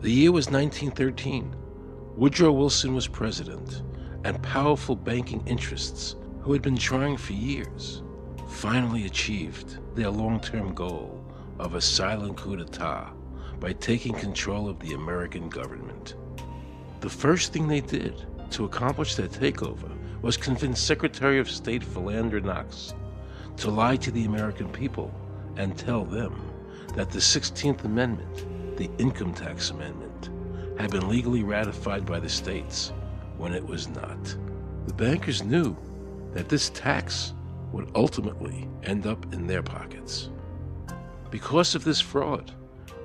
The year was 1913. Woodrow Wilson was president, and powerful banking interests, who had been trying for years, finally achieved their long-term goal of a silent coup d'etat by taking control of the American government. The first thing they did to accomplish their takeover was convince Secretary of State Philander Knox to lie to the American people and tell them that the 16th Amendment, the Income Tax Amendment, had been legally ratified by the states when it was not. The bankers knew that this tax would ultimately end up in their pockets. Because of this fraud,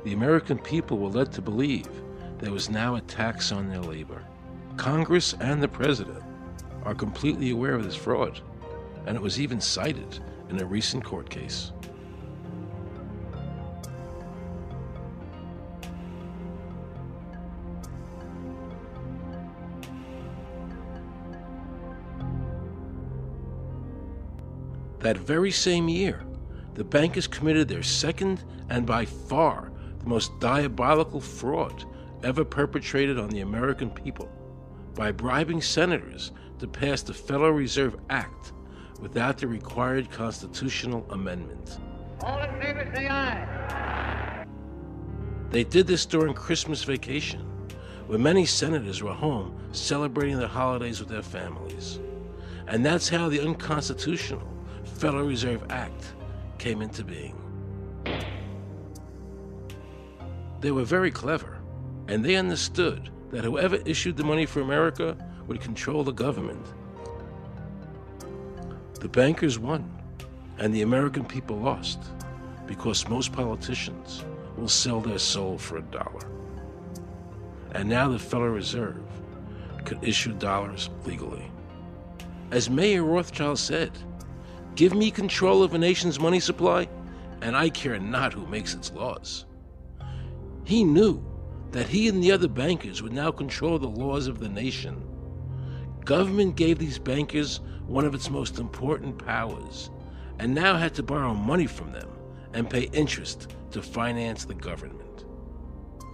the American people were led to believe there was now a tax on their labor. Congress and the president are completely aware of this fraud, and it was even cited in a recent court case. That very same year, the bankers committed their second and by far the most diabolical fraud ever perpetrated on the American people by bribing senators to pass the Federal Reserve Act without the required constitutional amendment. All in favor, say aye. They did this during Christmas vacation, when many senators were home celebrating their holidays with their families. And that's how the unconstitutional Federal Reserve Act came into being. They were very clever, and they understood that whoever issued the money for America would control the government. The bankers won, and the American people lost, because most politicians will sell their soul for $1. And now the Federal Reserve could issue dollars legally. As Mayor Rothschild said, "Give me control of a nation's money supply, and I care not who makes its laws." He knew that he and the other bankers would now control the laws of the nation. Government gave these bankers one of its most important powers, and now had to borrow money from them and pay interest to finance the government.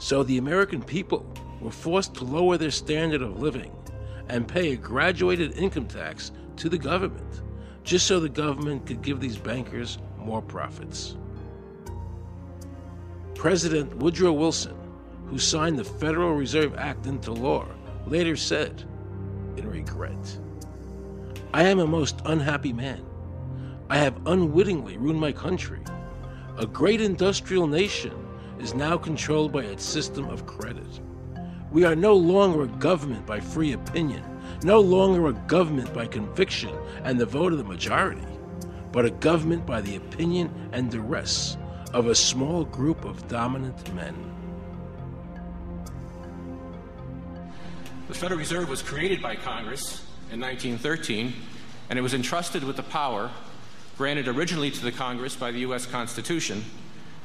So the American people were forced to lower their standard of living and pay a graduated income tax to the government, just so the government could give these bankers more profits. President Woodrow Wilson, who signed the Federal Reserve Act into law, later said, in regret, "I am a most unhappy man. I have unwittingly ruined my country. A great industrial nation is now controlled by its system of credit. We are no longer a government by free opinion, no longer a government by conviction and the vote of the majority, but a government by the opinion and duress of a small group of dominant men." The Federal Reserve was created by Congress in 1913, and it was entrusted with the power granted originally to the Congress by the U.S. Constitution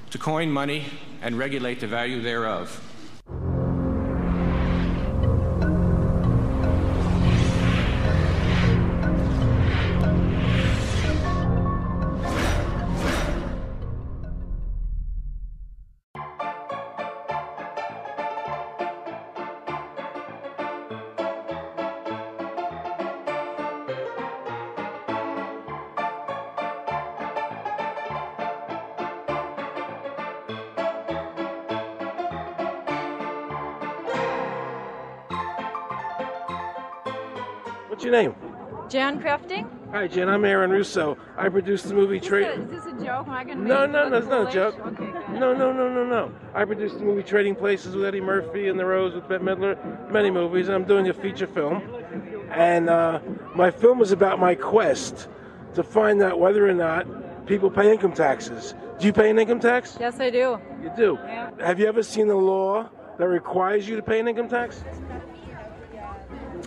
to coin money and regulate the value thereof. What's your name? Jan Crafting? Hi, Jen. I'm Aaron Russo. I produced the movie Is this a joke? Am I gonna No, make it look it's not a foolish? joke. Okay, good. No. I produced the movie Trading Places with Eddie Murphy and The Rose with Bette Midler, many movies, and I'm doing a feature film. And my film is about my quest to find out whether or not people pay income taxes. Do you pay an income tax? Yes, I do. You do? Yeah. Have you ever seen a law that requires you to pay an income tax?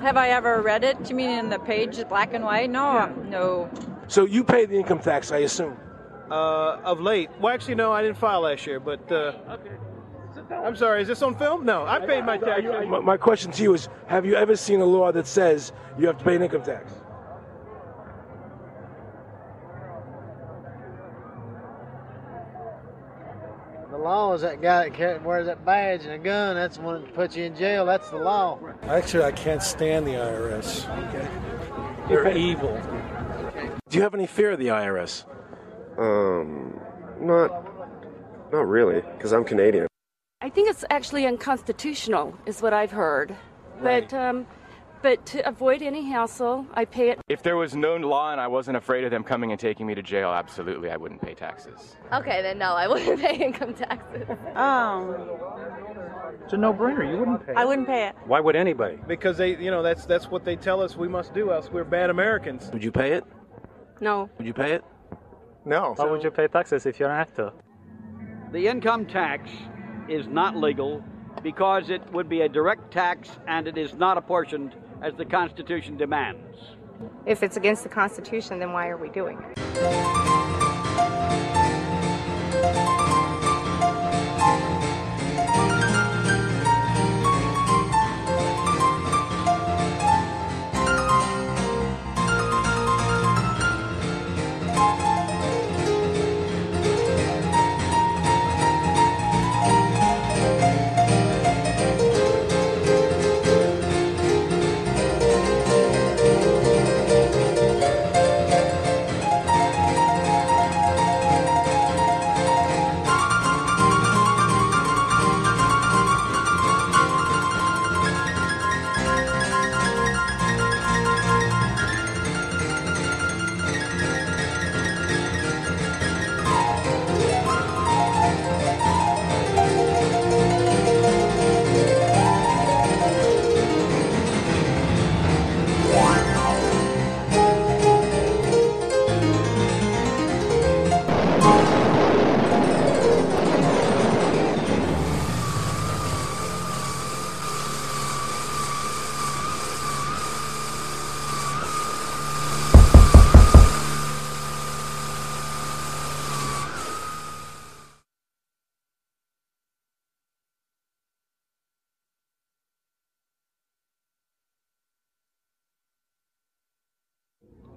Have I ever read it? You mean in the page, black and white? No, Yeah. no. So you pay the income tax, I assume? Of late. Well, actually, no, I didn't file last year, but Okay. I'm sorry, is this on film? No, I paid my tax. My question to you is, have you ever seen a law that says you have to pay an income tax? law is that guy that wears that badge and a gun. That's the one that puts you in jail. That's the law. Actually, I can't stand the IRS. Okay. They're evil. Do you have any fear of the IRS? Not really, because I'm Canadian. I think it's actually unconstitutional, is what I've heard. Right. But to avoid any hassle, I pay it. If there was no law and I wasn't afraid of them coming and taking me to jail, absolutely, I wouldn't pay taxes. Okay, then no, I wouldn't pay income taxes. It's a no-brainer. You wouldn't pay it. I wouldn't pay it. Why would anybody? Because that's what they tell us we must do, else we're bad Americans. Would you pay it? No. Would you pay it? No. Why would you pay taxes if you don't have to? The income tax is not legal because it would be a direct tax and it is not apportioned as the Constitution demands. If it's against the Constitution, then why are we doing it?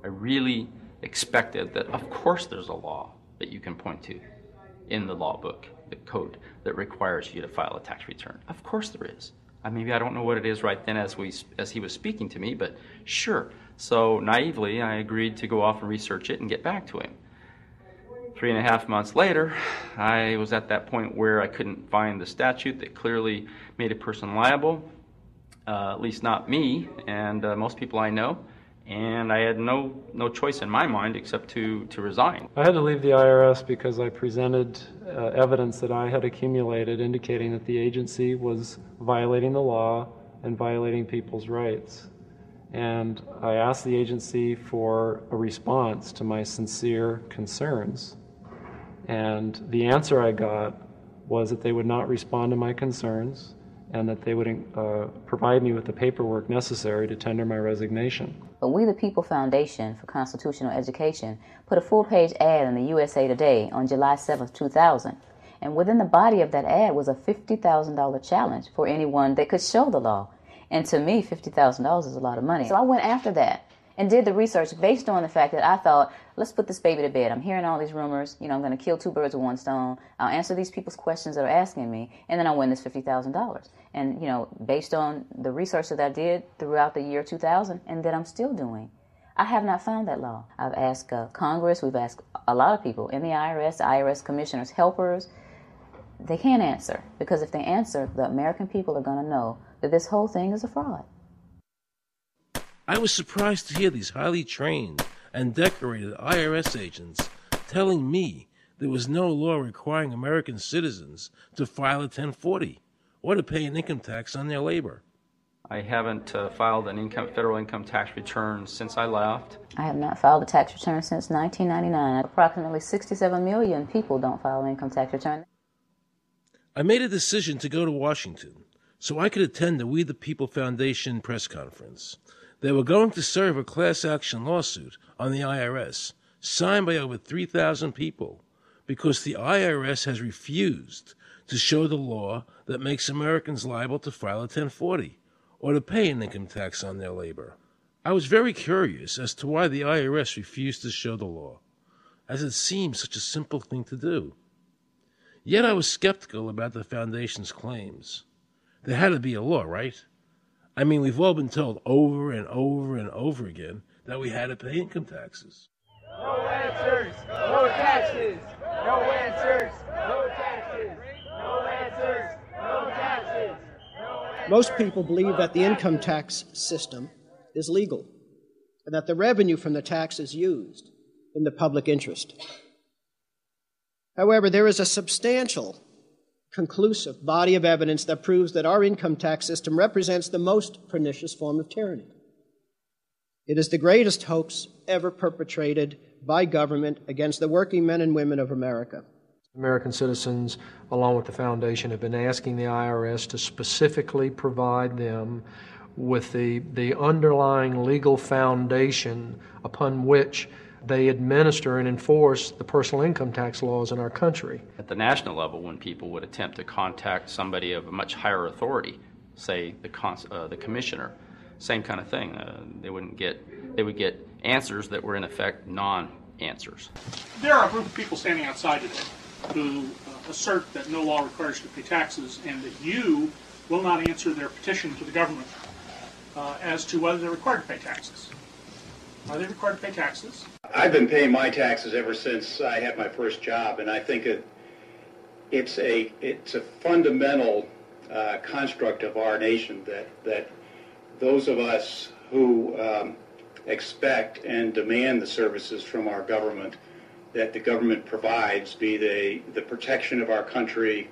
I really expected that, of course, there's a law that you can point to in the law book, the code, that requires you to file a tax return. Of course there is. Maybe I don't know what it is right then as he was speaking to me, but sure. So naively, I agreed to go off and research it and get back to him. 3.5 months later, I was at that point where I couldn't find the statute that clearly made a person liable, at least not me and most people I know. And I had no choice in my mind except to resign. I had to leave the IRS because I presented evidence that I had accumulated indicating that the agency was violating the law and violating people's rights. And I asked the agency for a response to my sincere concerns. And the answer I got was that they would not respond to my concerns and that they would provide me with the paperwork necessary to tender my resignation. But We the People Foundation for Constitutional Education put a full-page ad in the USA Today on July 7th, 2000. And within the body of that ad was a $50,000 challenge for anyone that could show the law. And to me, $50,000 is a lot of money. So I went after that and did the research based on the fact that I thought, let's put this baby to bed. I'm hearing all these rumors. I'm going to kill two birds with one stone. I'll answer these people's questions that are asking me, and then I'll win this $50,000. And, based on the research that I did throughout the year 2000 and that I'm still doing, I have not found that law. I've asked Congress. We've asked a lot of people in the IRS commissioners, helpers. They can't answer, because if they answer, the American people are going to know that this whole thing is a fraud. I was surprised to hear these highly trained and decorated IRS agents telling me there was no law requiring American citizens to file a 1040 or to pay an income tax on their labor. I haven't filed an federal income tax return since I left. I have not filed a tax return since 1999. Approximately 67 million people don't file an income tax return. I made a decision to go to Washington so I could attend the We the People Foundation press conference. They were going to serve a class action lawsuit on the IRS, signed by over 3,000 people, because the IRS has refused to show the law that makes Americans liable to file a 1040 or to pay an income tax on their labor. I was very curious as to why the IRS refused to show the law, as it seemed such a simple thing to do. Yet I was skeptical about the Foundation's claims. There had to be a law, right? I mean, we've all been told over and over and over again that we had to pay income taxes. No answers, no taxes. No answers, no taxes. No answers, no taxes. Most people believe that the income tax system is legal and that the revenue from the tax is used in the public interest. However, there is a substantial, conclusive body of evidence that proves that our income tax system represents the most pernicious form of tyranny. It is the greatest hoax ever perpetrated by government against the working men and women of America. American citizens, along with the Foundation, have been asking the IRS to specifically provide them with the underlying legal foundation upon which they administer and enforce the personal income tax laws in our country. At the national level, when people would attempt to contact somebody of a much higher authority, say the commissioner, same kind of thing. They would get answers that were in effect non-answers. There are a group of people standing outside today who assert that no law requires you to pay taxes and that you will not answer their petition to the government as to whether they're required to pay taxes. Are they required to pay taxes? I've been paying my taxes ever since I had my first job, and I think it's a fundamental construct of our nation that those of us who expect and demand the services from our government that the government provides, be they the protection of our country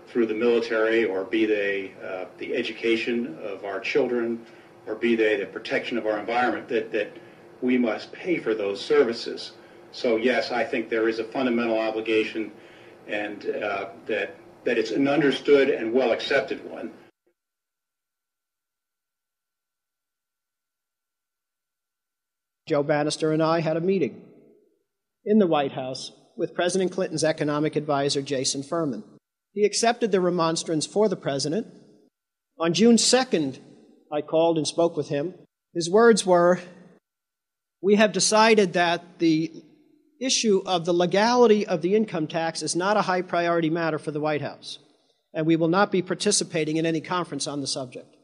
through the military, or be they the education of our children, or be they the protection of our environment, that we must pay for those services. So yes, I think there is a fundamental obligation, and that it's an understood and well accepted one. Joe Bannister and I had a meeting in the White House with President Clinton's economic advisor, Jason Furman. He accepted the remonstrance for the president. On June 2nd, I called and spoke with him. His words were, "We have decided that the issue of the legality of the income tax is not a high priority matter for the White House, and we will not be participating in any conference on the subject."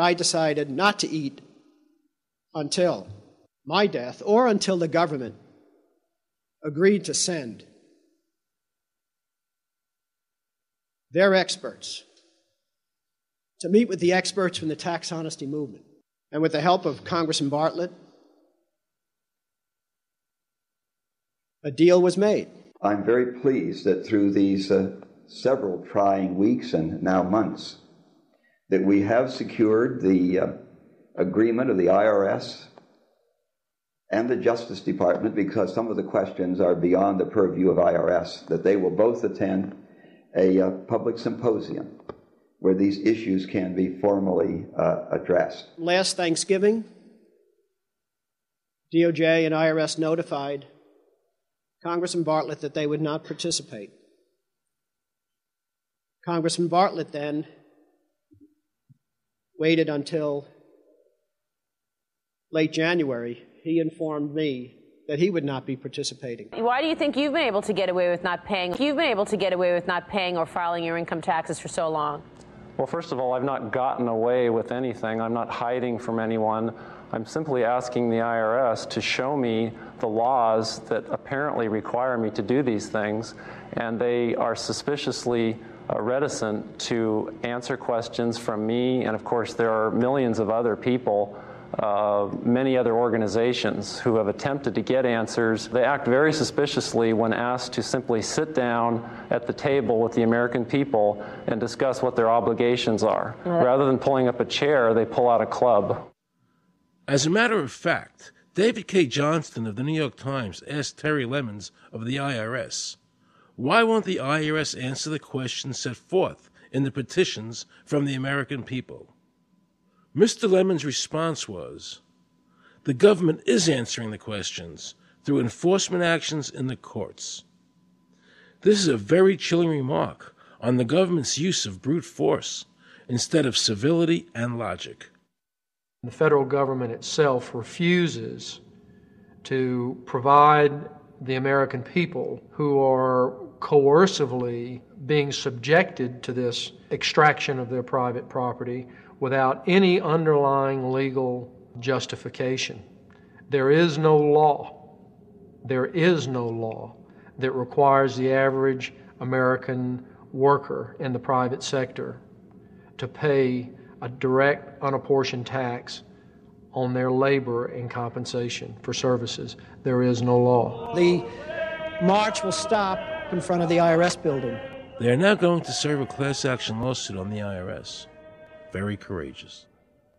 I decided not to eat until my death or until the government agreed to send their experts to meet with the experts from the tax honesty movement. And with the help of Congressman Bartlett, a deal was made. I'm very pleased that through these several trying weeks and now months, that we have secured the agreement of the IRS and the Justice Department, because some of the questions are beyond the purview of IRS, that they will both attend a public symposium where these issues can be formally addressed. Last Thanksgiving, DOJ and IRS notified Congressman Bartlett that they would not participate. Congressman Bartlett then waited until late January. He informed me that he would not be participating. Why do you think you've been able to get away with not paying? You've been able to get away with not paying or filing your income taxes for so long? Well, first of all, I've not gotten away with anything. I'm not hiding from anyone. I'm simply asking the IRS to show me the laws that apparently require me to do these things, and they are suspiciously reticent to answer questions from me. And of course, there are millions of other people, many other organizations who have attempted to get answers. They act very suspiciously when asked to simply sit down at the table with the American people and discuss what their obligations are. Rather than pulling up a chair, they pull out a club. As a matter of fact, David K. Johnston of the New York Times asked Terry Lemons of the IRS, why won't the IRS answer the questions set forth in the petitions from the American people? Mr. Lemons' response was, the government is answering the questions through enforcement actions in the courts. This is a very chilling remark on the government's use of brute force instead of civility and logic. The federal government itself refuses to provide the American people who are coercively being subjected to this extraction of their private property without any underlying legal justification. There is no law that requires the average American worker in the private sector to pay a direct, unapportioned tax on their labor and compensation for services. There is no law. The march will stop in front of the IRS building. They are now going to serve a class action lawsuit on the IRS. Very courageous.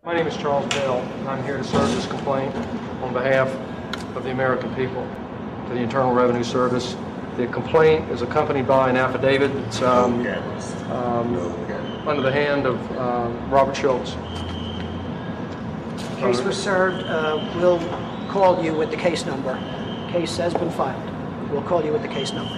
My name is Charles Bell, and I'm here to serve this complaint on behalf of the American people to the Internal Revenue Service. The complaint is accompanied by an affidavit. It's under the hand of Robert Schultz. Case was served. We'll call you with the case number. Case has been filed. We'll call you with the case number.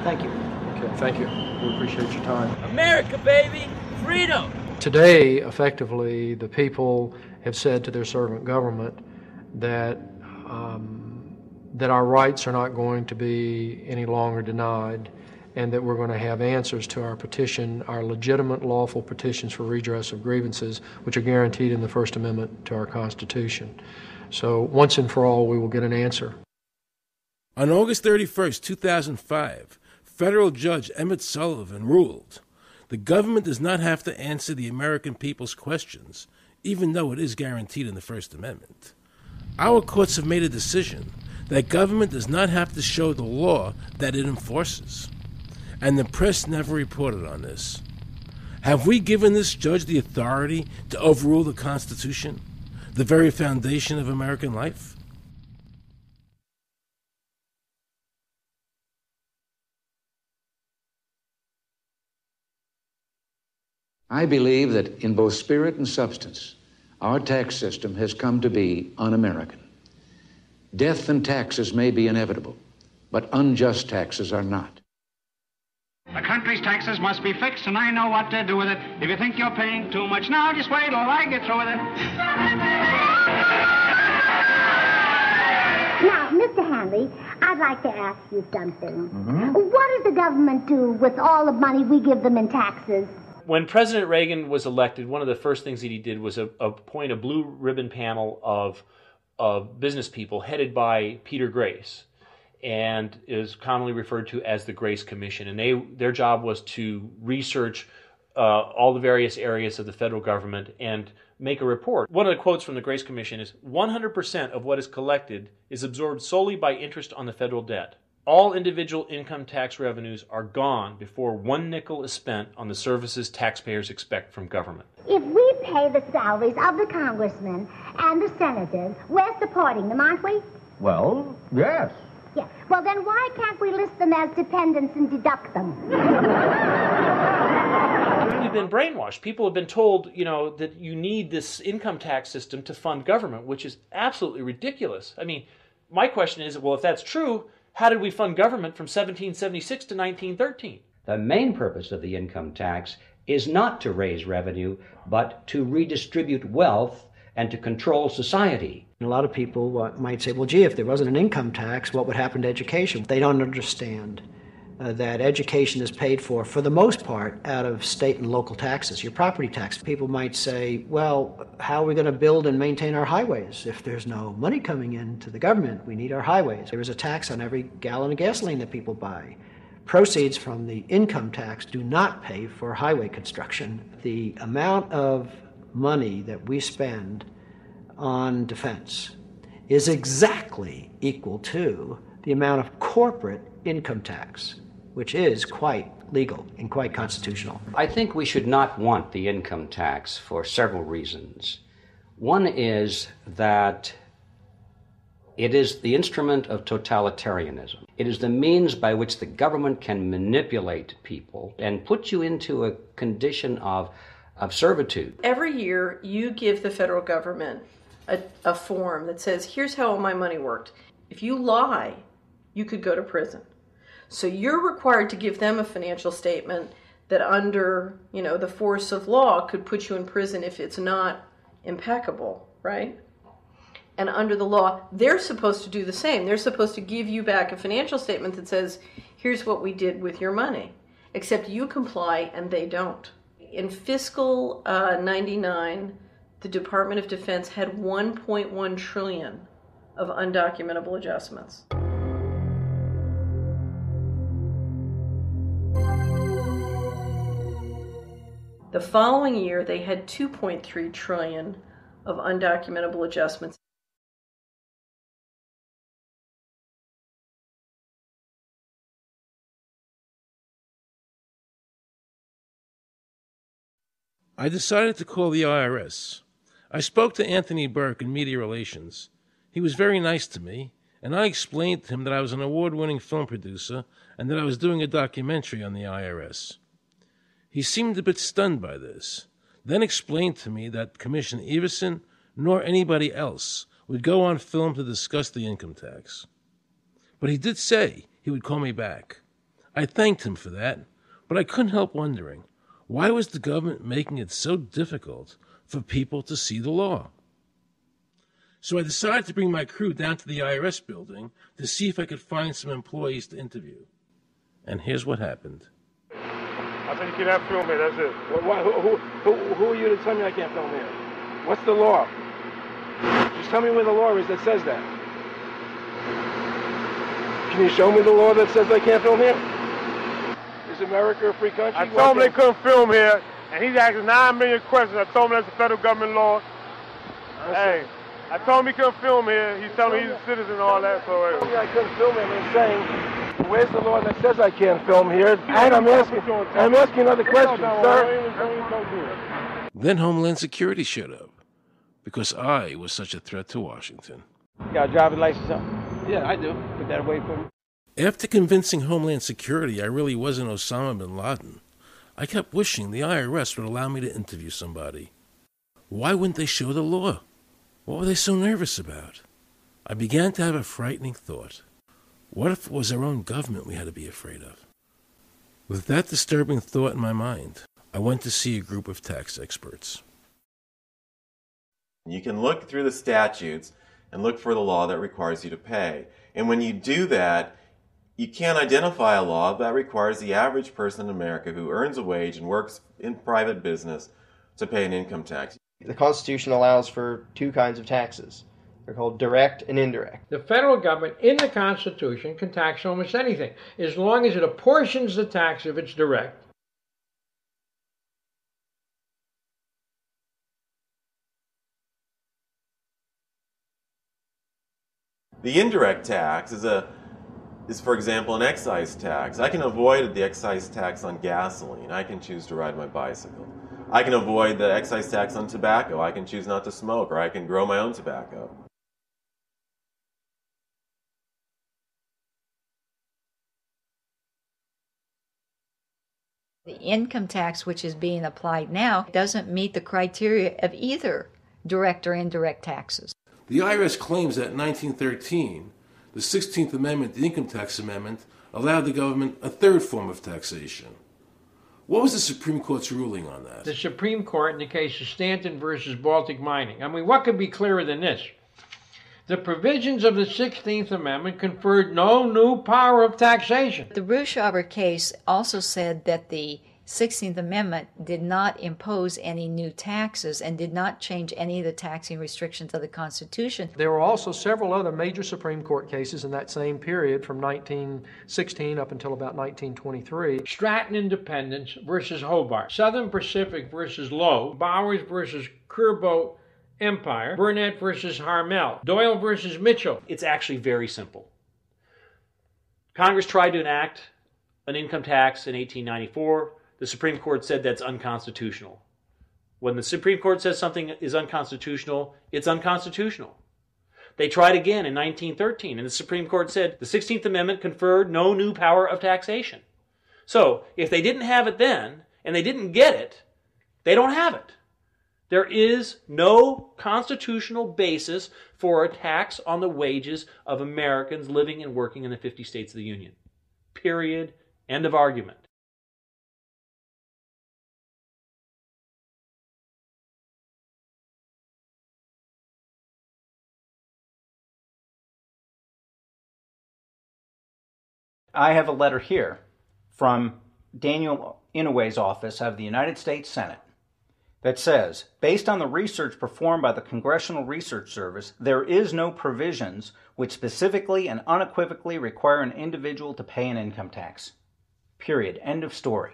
Thank you. Okay, thank you. We appreciate your time. America, baby! Freedom! Today, effectively, the people have said to their servant government that that our rights are not going to be any longer denied, and that we're going to have answers to our petition, our legitimate, lawful petitions for redress of grievances, which are guaranteed in the First Amendment to our Constitution. So once and for all, we will get an answer. On August 31st, 2005, federal judge Emmett Sullivan ruled, the government does not have to answer the American people's questions, even though it is guaranteed in the First Amendment. Our courts have made a decision that government does not have to show the law that it enforces. And the press never reported on this. Have we given this judge the authority to overrule the Constitution, the very foundation of American life? I believe that in both spirit and substance, our tax system has come to be un-American. Death and taxes may be inevitable, but unjust taxes are not. The country's taxes must be fixed, and I know what to do with it. If you think you're paying too much now, just wait till I get through with it. Now, Mr. Hanley, I'd like to ask you something. What does the government do with all the money we give them in taxes? When President Reagan was elected, one of the first things that he did was appoint a blue ribbon panel of business people headed by Peter Grace, and is commonly referred to as the Grace Commission. And their job was to research all the various areas of the federal government and make a report. One of the quotes from the Grace Commission is, 100% of what is collected is absorbed solely by interest on the federal debt. All individual income tax revenues are gone before 1 nickel is spent on the services taxpayers expect from government. If we pay the salaries of the congressmen and the senators, we're supporting them, aren't we? Well, yes. Yeah. Well, then why can't we list them as dependents and deduct them? We've been brainwashed. People have been told, that you need this income tax system to fund government, which is absolutely ridiculous. I mean, my question is, well, if that's true, how did we fund government from 1776 to 1913? The main purpose of the income tax is not to raise revenue, but to redistribute wealth and to control society. A lot of people might say, well, gee, if there wasn't an income tax, what would happen to education? They don't understand that education is paid for the most part, out of state and local taxes, your property tax. People might say, well, how are we going to build and maintain our highways? If there's no money coming into the government, we need our highways. There is a tax on every gallon of gasoline that people buy. Proceeds from the income tax do not pay for highway construction. The amount of money that we spend on defense is exactly equal to the amount of corporate income tax, which is quite legal and quite constitutional. I think we should not want the income tax for several reasons. One is that it is the instrument of totalitarianism. It is the means by which the government can manipulate people and put you into a condition of servitude. Every year you give the federal government a form that says, here's how all my money worked. If you lie, you could go to prison. So you're required to give them a financial statement that under, the force of law could put you in prison if it's not impeccable, right? And under the law, they're supposed to do the same. They're supposed to give you back a financial statement that says, here's what we did with your money. Except you comply and they don't. In fiscal 99, the Department of Defense had 1.1 trillion of undocumentable adjustments. The following year, they had 2.3 trillion of undocumentable adjustments. I decided to call the IRS. I spoke to Anthony Burke in Media Relations. He was very nice to me, and I explained to him that I was an award-winning film producer and that I was doing a documentary on the IRS. He seemed a bit stunned by this, then explained to me that Commissioner Everson nor anybody else would go on film to discuss the income tax. But he did say he would call me back. I thanked him for that, but I couldn't help wondering, why was the government making it so difficult for people to see the law? So I decided to bring my crew down to the IRS building to see if I could find some employees to interview. And here's what happened. I said you cannot film here, that's it. Who are you to tell me I can't film here? What's the law? Just tell me where the law is that says that. Can you show me the law that says I can't film here? Is America a free country? I told him they couldn't film here, and he's asking 9 million questions. I told him that's a federal government law. Hey, I told him he couldn't film here. He's telling me he's a citizen and all that. So I couldn't film him. I'm saying, where's the law that says I can't film here? And I'm asking another question, sir. Then Homeland Security showed up, because I was such a threat to Washington. You got a driver's license up? Yeah, I do. Put that away for me. After convincing Homeland Security I really wasn't Osama bin Laden, I kept wishing the IRS would allow me to interview somebody. Why wouldn't they show the law? What were they so nervous about? I began to have a frightening thought. What if it was our own government we had to be afraid of? With that disturbing thought in my mind, I went to see a group of tax experts. You can look through the statutes and look for the law that requires you to pay. And when you do that, you can't identify a law that requires the average person in America who earns a wage and works in private business to pay an income tax. The Constitution allows for two kinds of taxes. They're called direct and indirect. The federal government in the Constitution can tax almost anything, as long as it apportions the tax if it's direct. The indirect tax is, for example, an excise tax. I can avoid the excise tax on gasoline. I can choose to ride my bicycle. I can avoid the excise tax on tobacco. I can choose not to smoke, or I can grow my own tobacco. The income tax which is being applied now doesn't meet the criteria of either direct or indirect taxes. The IRS claims that in 1913, the 16th Amendment, the Income Tax Amendment, allowed the government a third form of taxation. What was the Supreme Court's ruling on that? The Supreme Court in the case of Stanton versus Baltic Mining. I mean, what could be clearer than this? The provisions of the 16th Amendment conferred no new power of taxation. The Russo case also said that the 16th Amendment did not impose any new taxes and did not change any of the taxing restrictions of the Constitution. There were also several other major Supreme Court cases in that same period from 1916 up until about 1923. Stratton Independence versus Hobart, Southern Pacific versus Lowe, Bowers versus Curbo Empire, Burnett versus Harmel, Doyle versus Mitchell. It's actually very simple. Congress tried to enact an income tax in 1894. The Supreme Court said that's unconstitutional. When the Supreme Court says something is unconstitutional, it's unconstitutional. They tried again in 1913, and the Supreme Court said the 16th Amendment conferred no new power of taxation. So, if they didn't have it then, and they didn't get it, they don't have it. There is no constitutional basis for a tax on the wages of Americans living and working in the 50 states of the Union. Period. End of argument. I have a letter here from Daniel Inouye's office of the United States Senate that says, based on the research performed by the Congressional Research Service, there is no provisions which specifically and unequivocally require an individual to pay an income tax. Period. End of story.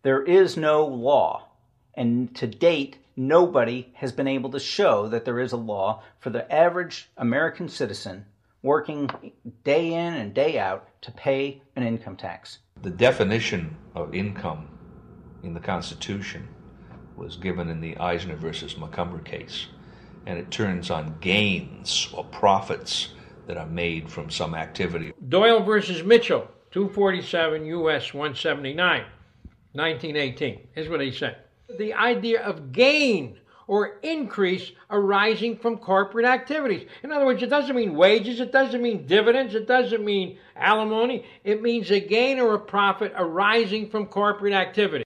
There is no law, and to date, nobody has been able to show that there is a law for the average American citizen working day in and day out to pay an income tax. The definition of income in the Constitution was given in the Eisner versus Macomber case, and it turns on gains or profits that are made from some activity. Doyle versus Mitchell, 247 U.S. 179, 1918. Here's what he said. The idea of gain or increase arising from corporate activities. In other words, it doesn't mean wages, it doesn't mean dividends, it doesn't mean alimony. It means a gain or a profit arising from corporate activity.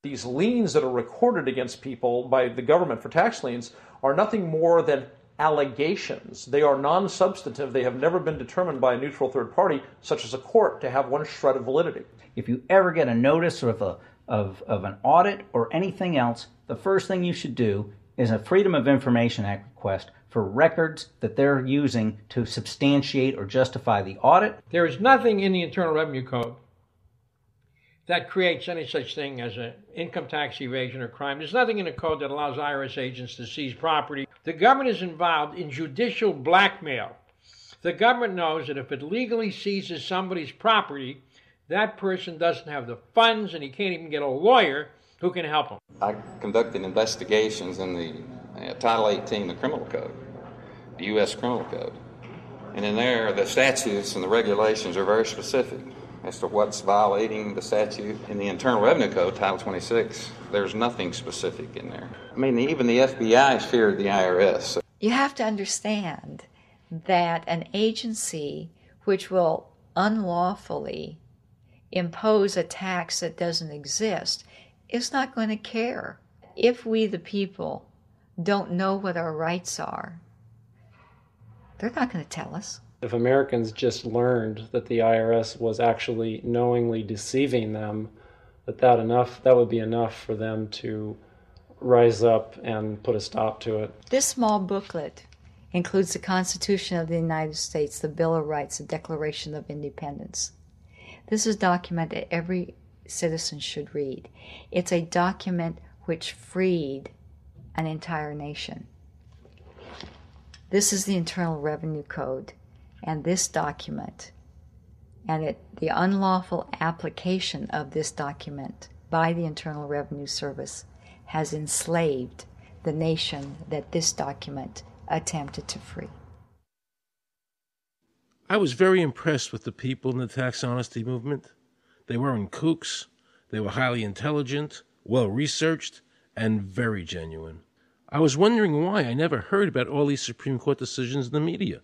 These liens that are recorded against people by the government for tax liens are nothing more than allegations. They are non-substantive. They have never been determined by a neutral third party, such as a court, to have one shred of validity. If you ever get a notice of an audit or anything else, the first thing you should do is a Freedom of Information Act request for records that they're using to substantiate or justify the audit. There is nothing in the Internal Revenue Code that creates any such thing as an income tax evasion or crime. There's nothing in the code that allows IRS agents to seize property. The government is involved in judicial blackmail. The government knows that if it legally seizes somebody's property, that person doesn't have the funds and he can't even get a lawyer who can help him. I conducted investigations in the Title 18, the Criminal Code, the U.S. Criminal Code. And in there, the statutes and the regulations are very specific as to what's violating the statute. In the Internal Revenue Code, Title 26, there's nothing specific in there. I mean, even the FBI is feared the IRS. You have to understand that an agency which will unlawfully impose a tax that doesn't exist is not going to care. If we, the people, don't know what our rights are, they're not going to tell us. If Americans just learned that the IRS was actually knowingly deceiving them, that would be enough for them to rise up and put a stop to it. This small booklet includes the Constitution of the United States, the Bill of Rights, the Declaration of Independence. This is a document that every citizen should read. It's a document which freed an entire nation. This is the Internal Revenue Code. And this document, and the unlawful application of this document by the Internal Revenue Service has enslaved the nation that this document attempted to free. I was very impressed with the people in the tax honesty movement. They weren't kooks. They were highly intelligent, well-researched, and very genuine. I was wondering why I never heard about all these Supreme Court decisions in the media.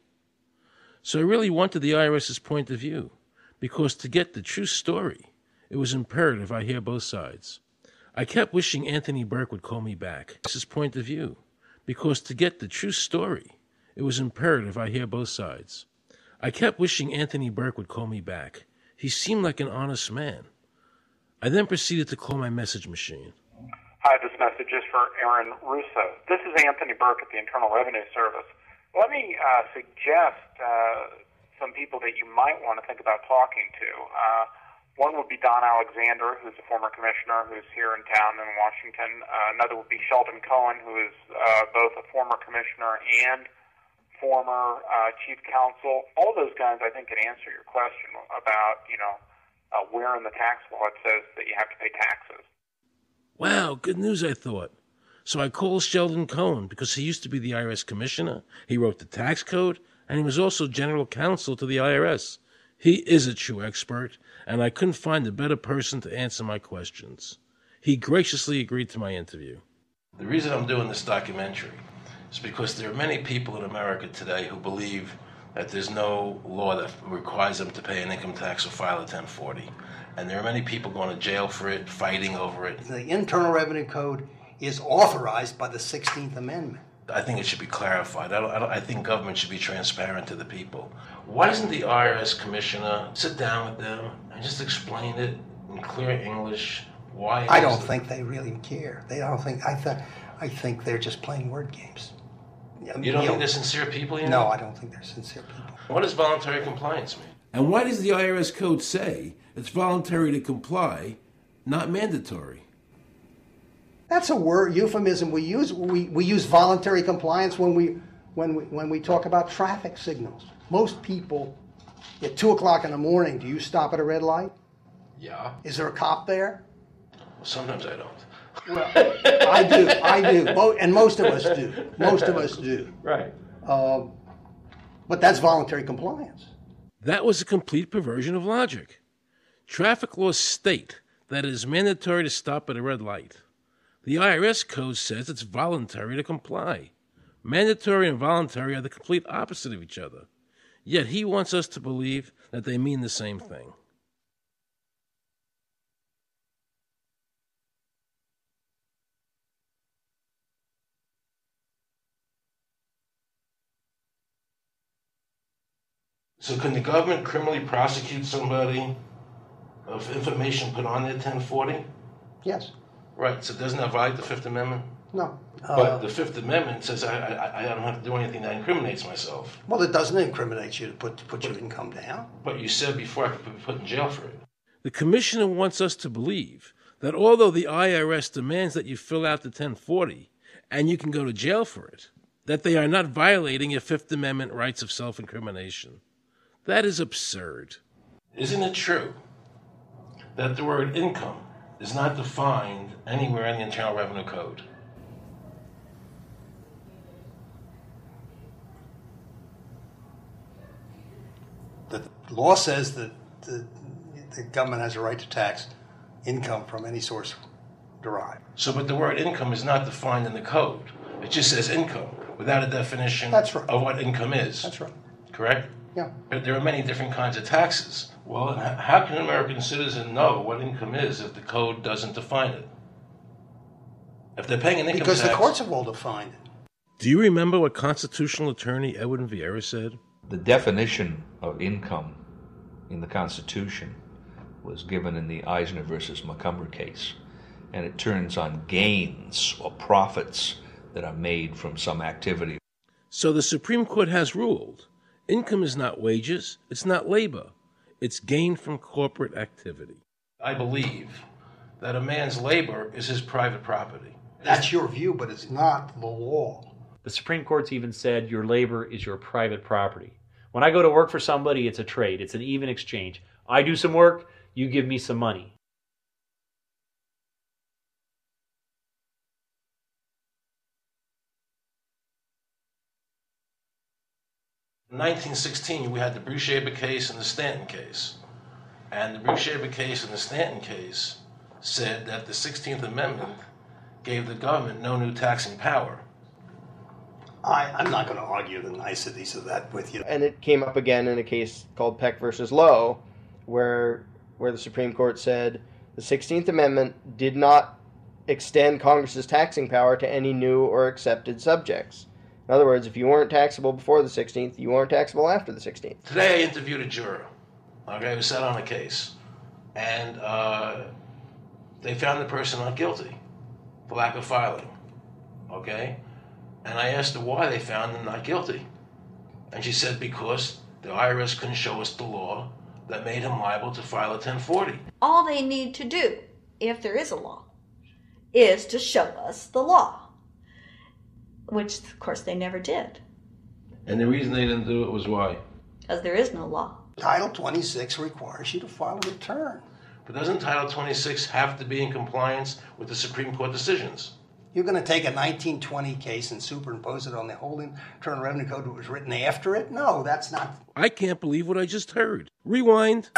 So I really wanted the IRS's point of view, because to get the true story, it was imperative I hear both sides. I kept wishing Anthony Burke would call me back. This is point of view, because to get the true story, it was imperative I hear both sides. I kept wishing Anthony Burke would call me back. He seemed like an honest man. I then proceeded to call my message machine. Hi, this message is for Aaron Russo. This is Anthony Burke at the Internal Revenue Service. Let me suggest some people that you might want to think about talking to. One would be Don Alexander, who's a former commissioner who's here in town in Washington. Another would be Sheldon Cohen, who is both a former commissioner and former chief counsel. All of those guys, I think, can answer your question about, where in the tax law it says that you have to pay taxes. Wow, good news, I thought. So I called Sheldon Cohen because he used to be the IRS commissioner. He wrote the tax code, and he was also general counsel to the IRS. He is a true expert, and I couldn't find a better person to answer my questions. He graciously agreed to my interview. The reason I'm doing this documentary is because there are many people in America today who believe that there's no law that requires them to pay an income tax or file a 1040. And there are many people going to jail for it, fighting over it. The Internal Revenue Code is authorized by the 16th Amendment. I think it should be clarified. I think government should be transparent to the people. Why doesn't the IRS commissioner sit down with them and just explain it in clear English? Why? I don't think they really care. I think they're just playing word games. You don't think they're sincere people? No, I don't think they're sincere people. What does voluntary compliance mean? And why does the IRS code say it's voluntary to comply, not mandatory? That's a word euphemism we use. We use voluntary compliance when we talk about traffic signals. Most people, at 2 o'clock in the morning, do you stop at a red light? Yeah. Is there a cop there? Well, sometimes I don't. Well, I do, and most of us do. Most of us do. Right. But that's voluntary compliance. That was a complete perversion of logic. Traffic laws state that it is mandatory to stop at a red light. The IRS code says it's voluntary to comply. Mandatory and voluntary are the complete opposite of each other. Yet he wants us to believe that they mean the same thing. So can the government criminally prosecute somebody of information put on their 1040? Yes. Right, so doesn't that violate the Fifth Amendment? No. But the Fifth Amendment says I don't have to do anything that incriminates myself. Well, it doesn't incriminate you to put your income down. But you said before I could be put in jail for it. The commissioner wants us to believe that although the IRS demands that you fill out the 1040 and you can go to jail for it, that they are not violating your Fifth Amendment rights of self-incrimination. That is absurd. Isn't it true that the word income is not defined anywhere in the Internal Revenue Code? The law says that the government has a right to tax income from any source derived. So, but the word income is not defined in the code. It just says income without a definition of what income is. That's right. Correct? Yeah. But there are many different kinds of taxes. Well, how can an American citizen know what income is if the code doesn't define it? If they're paying an income tax... Because the courts have all defined it. Do you remember what constitutional attorney Edwin Vieira said? The definition of income in the Constitution was given in the Eisner versus Macomber case, and it turns on gains or profits that are made from some activity. So the Supreme Court has ruled income is not wages, it's not labor, it's gain from corporate activity. I believe that a man's labor is his private property. That's your view, but it's not the law. The Supreme Court's even said your labor is your private property. When I go to work for somebody, it's a trade. It's an even exchange. I do some work, you give me some money. In 1916, we had the Bruchaber case and the Stanton case. And the Bruchaber case and the Stanton case said that the 16th Amendment gave the government no new taxing power. I'm not going to argue the niceties of that with you. And it came up again in a case called Peck versus Lowe, where the Supreme Court said the 16th Amendment did not extend Congress's taxing power to any new or accepted subjects. In other words, if you weren't taxable before the 16th, you weren't taxable after the 16th. Today I interviewed a juror, who sat on a case, and they found the person not guilty for lack of filing, And I asked her why they found him not guilty. And she said because the IRS couldn't show us the law that made him liable to file a 1040. All they need to do, if there is a law, is to show us the law. Which, of course, they never did. And the reason they didn't do it was why? Because there is no law. Title 26 requires you to file a return. But doesn't Title 26 have to be in compliance with the Supreme Court decisions? You're going to take a 1920 case and superimpose it on the whole Internal Revenue Code that was written after it? No, that's not. I can't believe what I just heard. Rewind.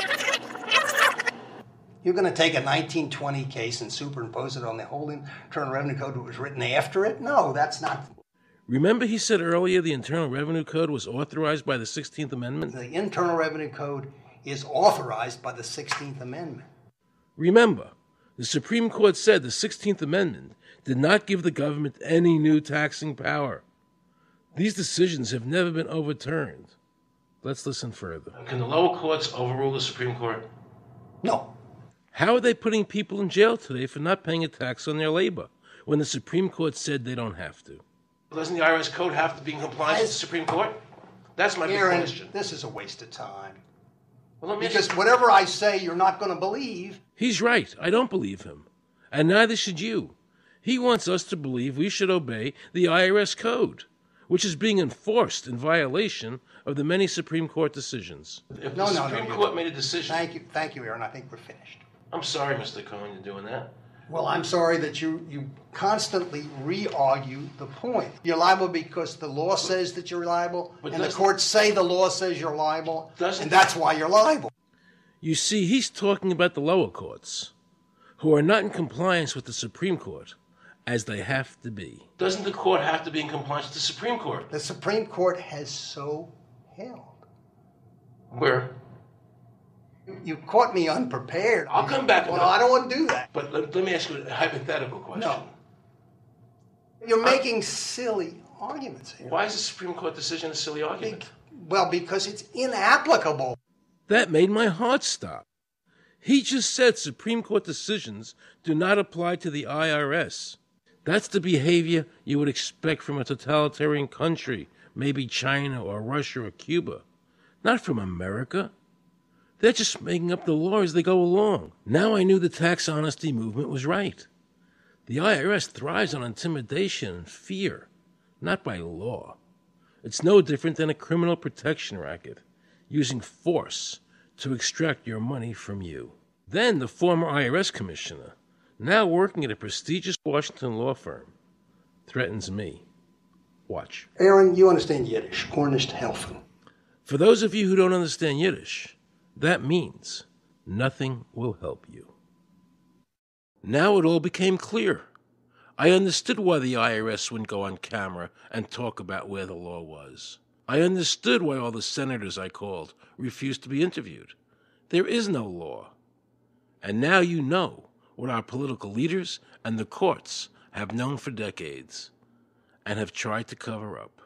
You're going to take a 1920 case and superimpose it on the whole Internal Revenue Code that was written after it? No, that's not. Remember he said earlier the Internal Revenue Code was authorized by the 16th Amendment? The Internal Revenue Code is authorized by the 16th Amendment. Remember, the Supreme Court said the 16th Amendment did not give the government any new taxing power. These decisions have never been overturned. Let's listen further. Can the lower courts overrule the Supreme Court? No. How are they putting people in jail today for not paying a tax on their labor when the Supreme Court said they don't have to? Doesn't the IRS code have to be in compliance with the Supreme Court? That's my big question. This is a waste of time. Well, because whatever I say, you're not going to believe. He's right. I don't believe him. And neither should you. He wants us to believe we should obey the IRS code, which is being enforced in violation of the many Supreme Court decisions. If the Supreme Court made a decision... Thank you, Aaron. I think we're finished. I'm sorry, Mr. Cohen, you're doing that. Well, I'm sorry that you constantly re-argue the point. You're liable because the law says that you're liable, and the courts say the law says you're liable, and that's why you're liable. You see, he's talking about the lower courts, who are not in compliance with the Supreme Court, as they have to be. Doesn't the court have to be in compliance with the Supreme Court? The Supreme Court has so held. Where? You caught me unprepared. I'll come back. Well, I don't want to do that. But let me ask you a hypothetical question. No. You're making silly arguments here. Why is the Supreme Court decision a silly argument? Because it's inapplicable. That made my heart stop. He just said Supreme Court decisions do not apply to the IRS. That's the behavior you would expect from a totalitarian country, maybe China or Russia or Cuba. Not from America. They're just making up the law as they go along. Now I knew the tax honesty movement was right. The IRS thrives on intimidation and fear, not by law. It's no different than a criminal protection racket, using force to extract your money from you. Then the former IRS commissioner, now working at a prestigious Washington law firm, threatens me. Watch. Aaron, you understand Yiddish. Gornisht helfen. For those of you who don't understand Yiddish, that means nothing will help you. Now it all became clear. I understood why the IRS wouldn't go on camera and talk about where the law was. I understood why all the senators I called refused to be interviewed. There is no law. And now you know what our political leaders and the courts have known for decades and have tried to cover up.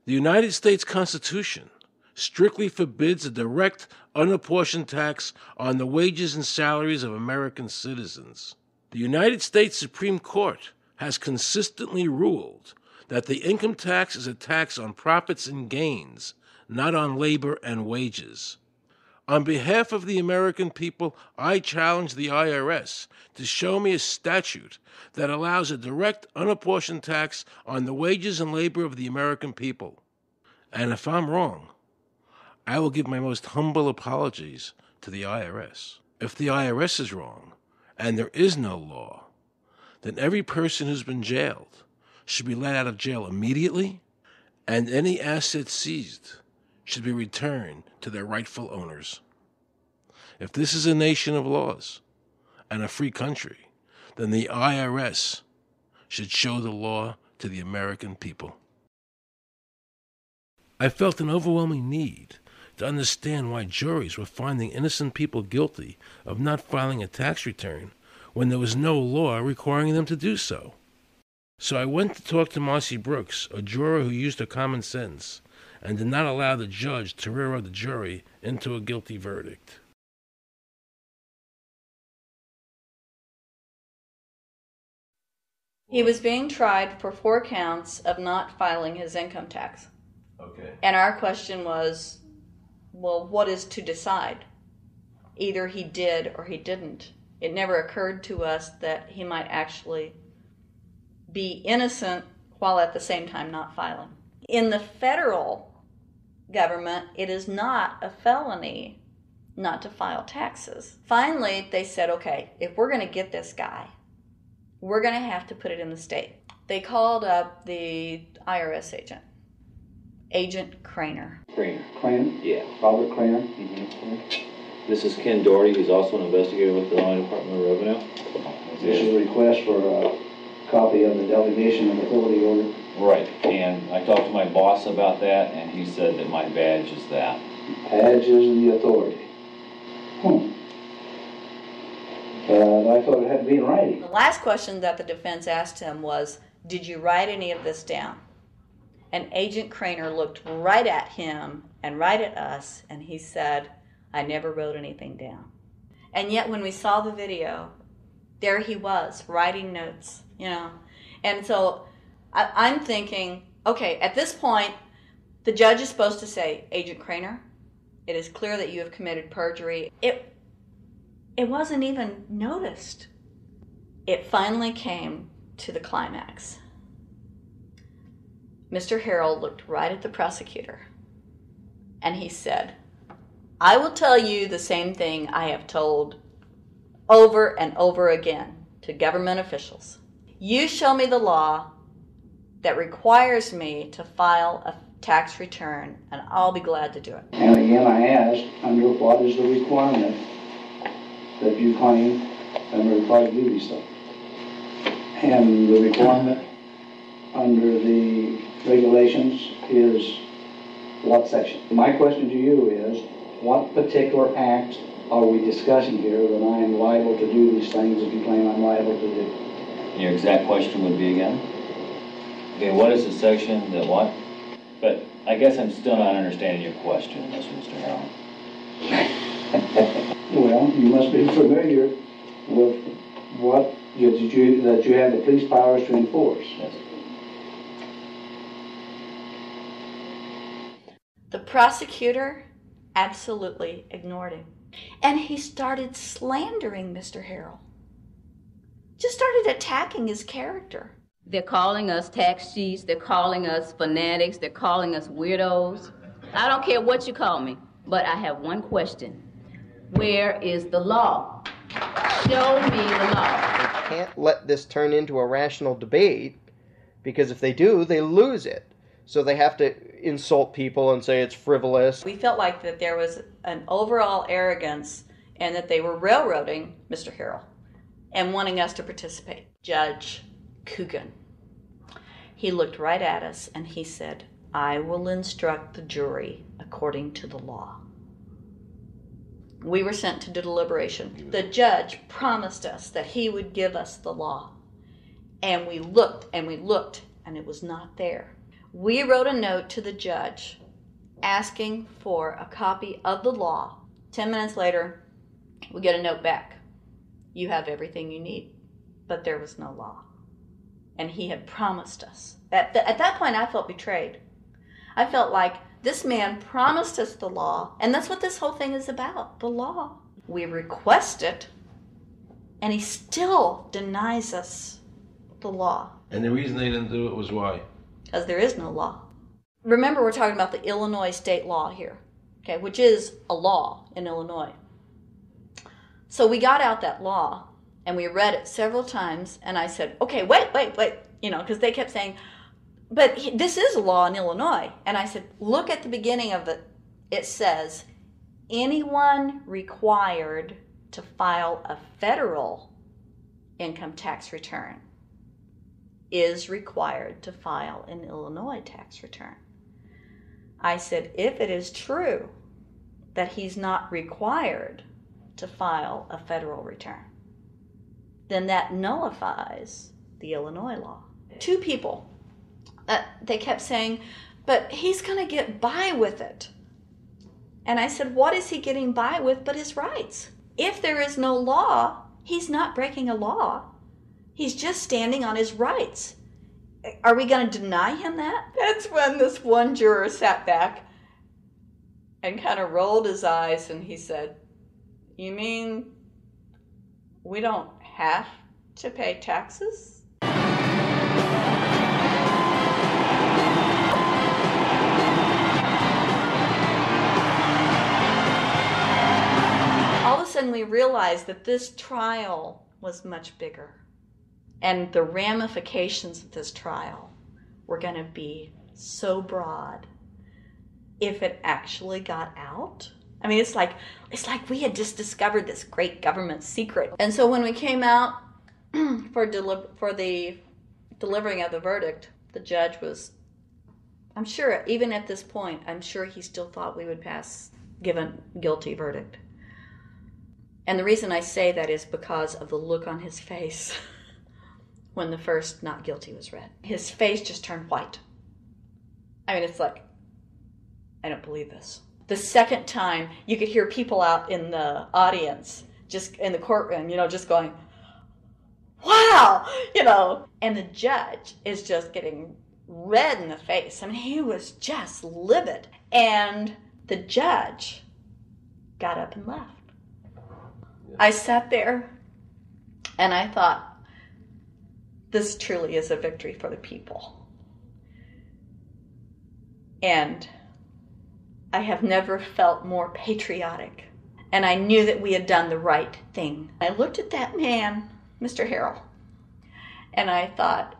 The United States Constitution strictly forbids a direct, unapportioned tax on the wages and salaries of American citizens. The United States Supreme Court has consistently ruled that the income tax is a tax on profits and gains, not on labor and wages. On behalf of the American people, I challenge the IRS to show me a statute that allows a direct, unapportioned tax on the wages and labor of the American people. And if I'm wrong, I will give my most humble apologies to the IRS. If the IRS is wrong, and there is no law, then every person who's been jailed should be let out of jail immediately, and any assets seized should be returned to their rightful owners. If this is a nation of laws and a free country, then the IRS should show the law to the American people. I felt an overwhelming need to understand why juries were finding innocent people guilty of not filing a tax return when there was no law requiring them to do so. So I went to talk to Marcy Brooks, a juror who used her common sense and did not allow the judge to railroad the jury into a guilty verdict. He was being tried for 4 counts of not filing his income tax. Okay. And our question was, well, what is to decide? Either he did or he didn't. It never occurred to us that he might actually be innocent while at the same time not filing. In the federal government, it is not a felony not to file taxes. Finally, they said, okay, if we're going to get this guy, we're going to have to put it in the state. They called up the IRS agent, Agent Craner. Craner? Yeah. Robert Craner? Mm-hmm. This is Ken Doherty, who's also an investigator with the Illinois Department of Revenue. This is a request for a copy of the delegation of authority order. Right, and I talked to my boss about that, and he said that my badge is that. Badge is the authority. I thought it had to be in writing. The last question that the defense asked him was, did you write any of this down? And Agent Craner looked right at him and right at us, and he said, I never wrote anything down. And yet when we saw the video, there he was, writing notes, you know. And so I'm thinking, okay, at this point, the judge is supposed to say, Agent Craner, it is clear that you have committed perjury. It wasn't even noticed. It finally came to the climax. Mr. Harrell looked right at the prosecutor, and he said, I will tell you the same thing I have told over and over again to government officials. You show me the law that requires me to file a tax return, and I'll be glad to do it. And again, I asked, under what is the requirement that you claim under the private duty stuff? And the requirement under the regulations is what section? My question to you is, what particular act are we discussing here that I am liable to do these things that you claim I'm liable to do? Your exact question would be again? Okay, what is the section that what? But I guess I'm still not understanding your question, Mr. Harrell. Well, you must be familiar with what that you have the police powers to enforce. Yes. The prosecutor absolutely ignored him. And he started slandering Mr. Harrell. Just started attacking his character. They're calling us tax cheats, they're calling us fanatics, they're calling us weirdos. I don't care what you call me, but I have one question. Where is the law? Show me the law. They can't let this turn into a rational debate, because if they do, they lose it. So they have to insult people and say it's frivolous. We felt like that there was an overall arrogance and that they were railroading Mr. Harrell and wanting us to participate. Judge Coogan, he looked right at us and he said, I will instruct the jury according to the law. We were sent to deliberation. The judge promised us that he would give us the law. And we looked and we looked and it was not there. We wrote a note to the judge asking for a copy of the law. 10 minutes later, we get a note back. You have everything you need, but there was no law. And he had promised us. At that point, I felt betrayed. I felt like this man promised us the law, and that's what this whole thing is about, the law. We request it, and he still denies us the law. And the reason they didn't do it was why? Because there is no law. Remember, we're talking about the Illinois state law here, okay, which is a law in Illinois. So we got out that law, and we read it several times, and I said, okay, wait, you know, because they kept saying, but this is a law in Illinois. And I said, look at the beginning of it. It says, anyone required to file a federal income tax return is required to file an Illinois tax return. I said, if it is true that he's not required to file a federal return, then that nullifies the Illinois law. Two people, they kept saying, but he's going to get by with it. And I said, what is he getting by with but his rights? If there is no law, he's not breaking a law. He's just standing on his rights. Are we going to deny him that? That's when this one juror sat back and kind of rolled his eyes and he said, you mean we don't have to pay taxes? All of a sudden we realized that this trial was much bigger. And the ramifications of this trial were going to be so broad if it actually got out. I mean, it's like we had just discovered this great government secret. And so when we came out for the delivering of the verdict, the judge was, I'm sure, even at this point, I'm sure he still thought we would give a guilty verdict. And the reason I say that is because of the look on his face when the first not guilty was read. His face just turned white. I mean, it's like, I don't believe this. The second time, you could hear people out in the audience, just in the courtroom, just going, wow, and the judge is just getting red in the face. I mean, he was just livid. And the judge got up and left. I sat there and I thought, this truly is a victory for the people. And I have never felt more patriotic. And I knew that we had done the right thing. I looked at that man, Mr. Harrell, and I thought,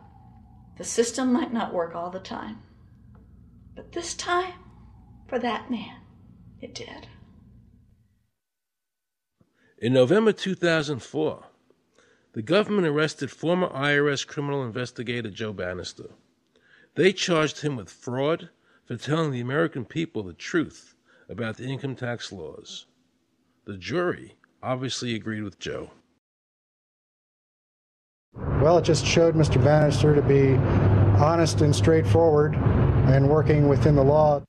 the system might not work all the time, but this time, for that man, it did. In November 2004, the government arrested former IRS criminal investigator Joe Bannister. They charged him with fraud for telling the American people the truth about the income tax laws. The jury obviously agreed with Joe. Well, it just showed Mr. Bannister to be honest and straightforward and working within the law.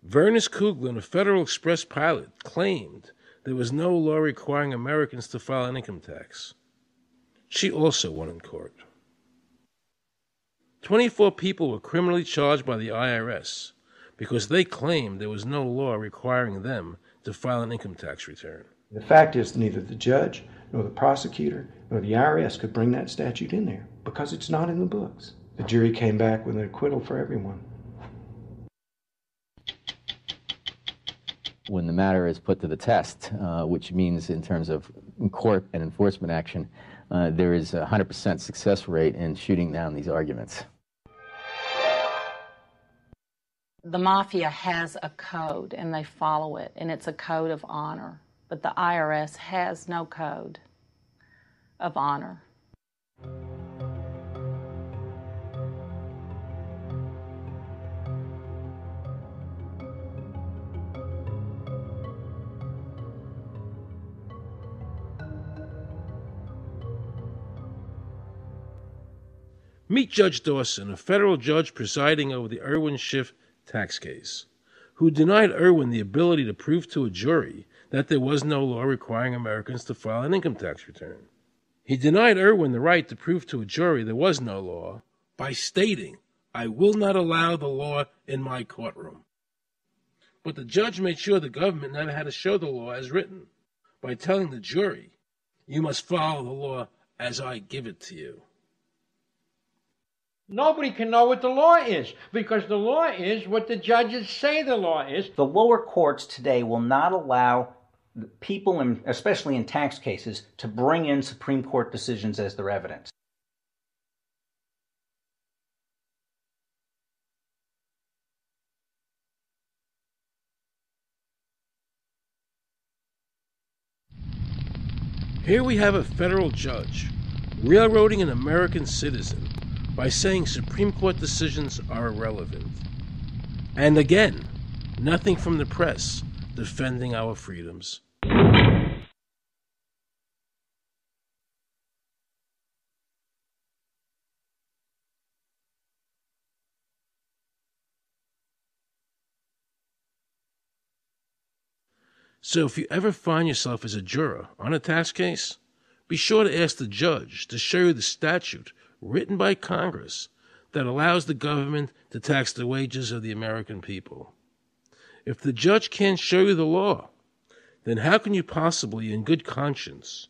Vernice Kuglin, a Federal Express pilot, claimed there was no law requiring Americans to file an income tax. She also won in court. 24 people were criminally charged by the IRS because they claimed there was no law requiring them to file an income tax return. The fact is, neither the judge, nor the prosecutor, nor the IRS could bring that statute in there because it's not in the books. The jury came back with an acquittal for everyone. When the matter is put to the test, which means in terms of court and enforcement action, there is a 100% success rate in shooting down these arguments. The mafia has a code and they follow it, and it's a code of honor. But the IRS has no code of honor. Meet Judge Dawson, a federal judge presiding over the Irwin Schiff tax case, who denied Irwin the ability to prove to a jury that there was no law requiring Americans to file an income tax return. He denied Irwin the right to prove to a jury there was no law by stating, "I will not allow the law in my courtroom." But the judge made sure the government never had to show the law as written by telling the jury, "You must follow the law as I give it to you." Nobody can know what the law is because the law is what the judges say the law is. The lower courts today will not allow people, especially in tax cases, to bring in Supreme Court decisions as their evidence. Here we have a federal judge railroading an American citizen by saying Supreme Court decisions are irrelevant. And again, nothing from the press defending our freedoms. So if you ever find yourself as a juror on a tax case, be sure to ask the judge to show you the statute written by Congress that allows the government to tax the wages of the American people. If the judge can't show you the law, then how can you possibly, in good conscience,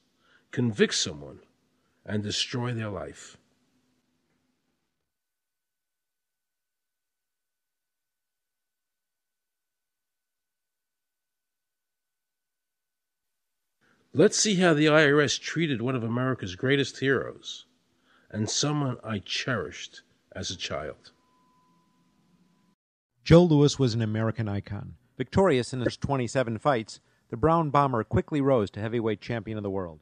convict someone and destroy their life? Let's see how the IRS treated one of America's greatest heroes, and someone I cherished as a child. Joe Louis was an American icon. Victorious in his first 27 fights, the Brown Bomber quickly rose to heavyweight champion of the world.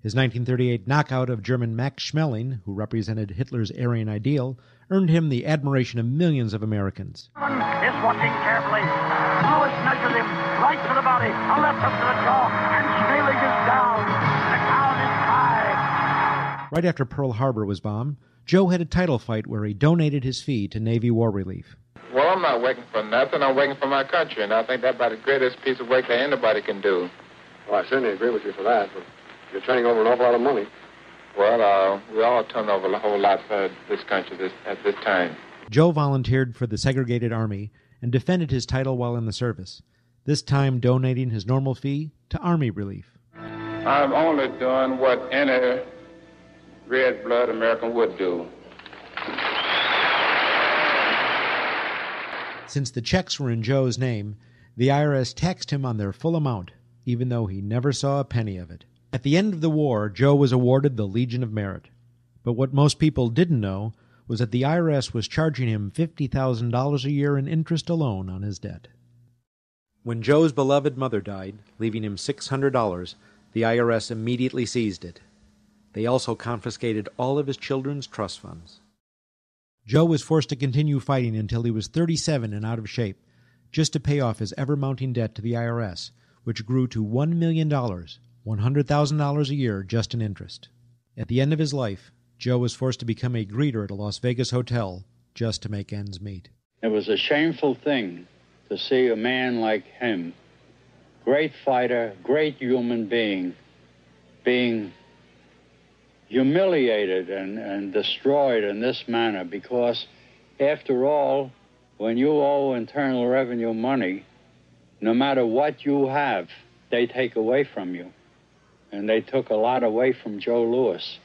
His 1938 knockout of German Max Schmeling, who represented Hitler's Aryan ideal, earned him the admiration of millions of Americans. Is watching carefully. Louis measures him right to the body, a left hook to the jaw, and Schmeling is down. The count is tied. Right after Pearl Harbor was bombed, Joe had a title fight where he donated his fee to Navy War Relief. Well, I'm not working for nothing. I'm working for my country, and I think that's about the greatest piece of work that anybody can do. Well, I certainly agree with you for that, but you're turning over an awful lot of money. Well, we all turn over a whole lot for this country at this time. Joe volunteered for the segregated army and defended his title while in the service, this time donating his normal fee to Army Relief. I'm only doing what any red-blood American would do. Since the checks were in Joe's name, the IRS taxed him on their full amount, even though he never saw a penny of it. At the end of the war, Joe was awarded the Legion of Merit. But what most people didn't know was that the IRS was charging him $50,000 a year in interest alone on his debt. When Joe's beloved mother died, leaving him $600, the IRS immediately seized it. They also confiscated all of his children's trust funds. Joe was forced to continue fighting until he was 37 and out of shape, just to pay off his ever-mounting debt to the IRS, which grew to $1 million, $100,000 a year just in interest. At the end of his life, Joe was forced to become a greeter at a Las Vegas hotel just to make ends meet. It was a shameful thing to see a man like him, great fighter, great human being, being humiliated and destroyed in this manner, because after all, when you owe Internal Revenue money, no matter what you have, they take away from you. And they took a lot away from Joe Louis.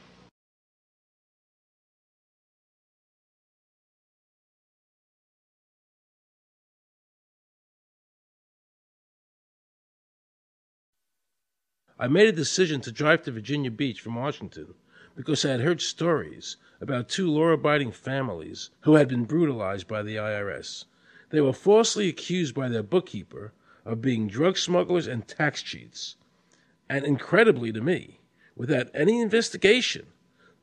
I made a decision to drive to Virginia Beach from Washington because I had heard stories about two law-abiding families who had been brutalized by the IRS. They were falsely accused by their bookkeeper of being drug smugglers and tax cheats. And incredibly to me, without any investigation,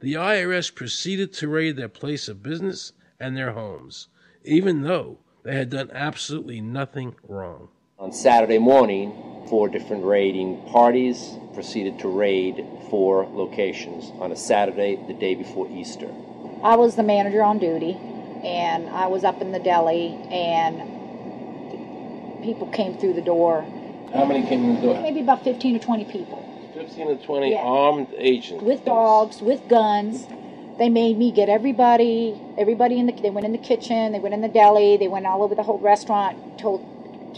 the IRS proceeded to raid their place of business and their homes, even though they had done absolutely nothing wrong. On Saturday morning, 4 different raiding parties proceeded to raid 4 locations on a Saturday, the day before Easter. I was the manager on duty, and I was up in the deli, and people came through the door. How many came in the door? Maybe about 15 or 20 people. 15 to 20 armed agents. With dogs, with guns. They made me get everybody they went in the kitchen, they went in the deli, they went all over the whole restaurant, told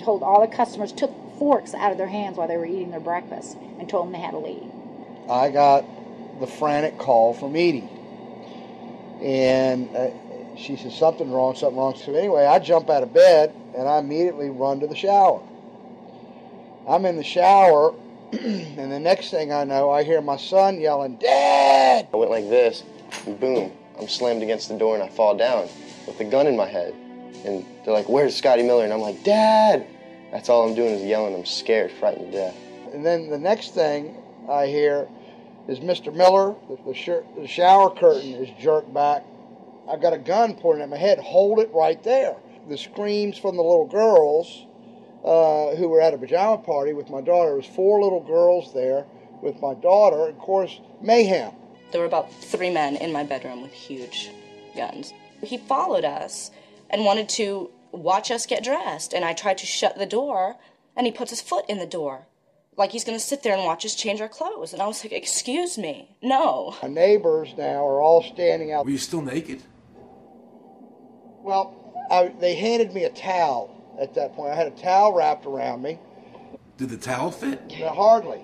all the customers, took forks out of their hands while they were eating their breakfast, and told them they had to leave. I got the frantic call from Edie, and she said, something wrong. So anyway, I jump out of bed, and I immediately run to the shower. I'm in the shower, and the next thing I know, I hear my son yelling, "Dad!" I went like this, and boom, I'm slammed against the door, and I fall down with the gun in my head. And they're like, "Where's Scotty Miller?" And I'm like, "Dad!" That's all I'm doing is yelling. I'm scared, frightened to death. And then the next thing I hear is Mr. Miller, the shower curtain is jerked back. I've got a gun pointed at my head. Hold it right there. The screams from the little girls who were at a pajama party with my daughter. There was 4 little girls there with my daughter. Of course, mayhem. There were about 3 men in my bedroom with huge guns. He followed us and wanted to watch us get dressed, and I tried to shut the door, and he puts his foot in the door, like he's going to sit there and watch us change our clothes. And I was like, "Excuse me, no." My neighbors now are all standing out. Were you still naked? Well, they handed me a towel at that point. I had a towel wrapped around me. Did the towel fit? No, hardly.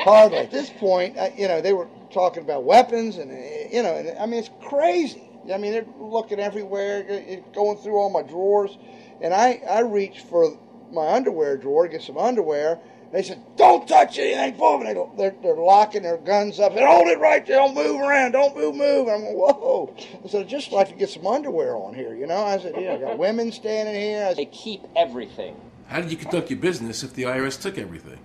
Hardly. At this point, they were talking about weapons, and, it's crazy. I mean, they're looking everywhere, going through all my drawers. And I reached for my underwear drawer to get some underwear, They said, don't touch anything, they're locking their guns up. They're hold it right there, don't move around, don't move. I'm going, whoa. I said, I'd just like to get some underwear on here, you know? I said, yeah, I got women standing here. They keep everything. How did you conduct your business if the IRS took everything?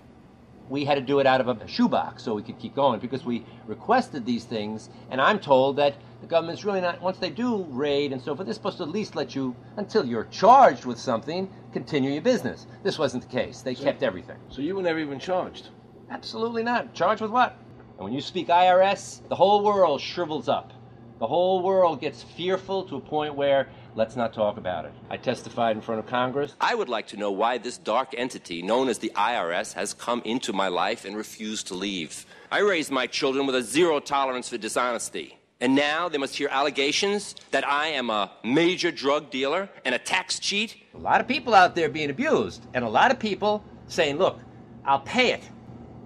We had to do it out of a shoebox so we could keep going because we requested these things, and I'm told that the government's really not, once they do raid and so forth, they're supposed to at least let you, until you're charged with something, continue your business. This wasn't the case. They kept everything. So you were never even charged? Absolutely not. Charged with what? And when you speak IRS, the whole world shrivels up. The whole world gets fearful to a point where let's not talk about it. I testified in front of Congress. I would like to know why this dark entity known as the IRS has come into my life and refused to leave. I raised my children with a zero tolerance for dishonesty. And now they must hear allegations that I am a major drug dealer and a tax cheat? A lot of people out there being abused, and a lot of people saying, look, I'll pay it.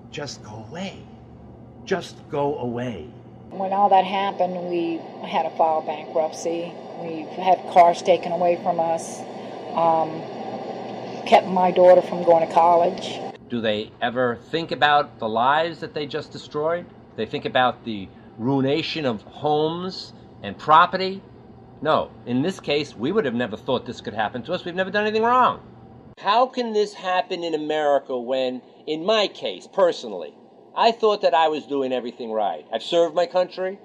Just go away. Just go away. When all that happened, we had to file bankruptcy. We've had cars taken away from us, kept my daughter from going to college. Do they ever think about the lives that they just destroyed? They think about the ruination of homes and property? No. In this case, we would have never thought this could happen to us. We've never done anything wrong. How can this happen in America when, in my case, personally, I thought that I was doing everything right? I've served my country.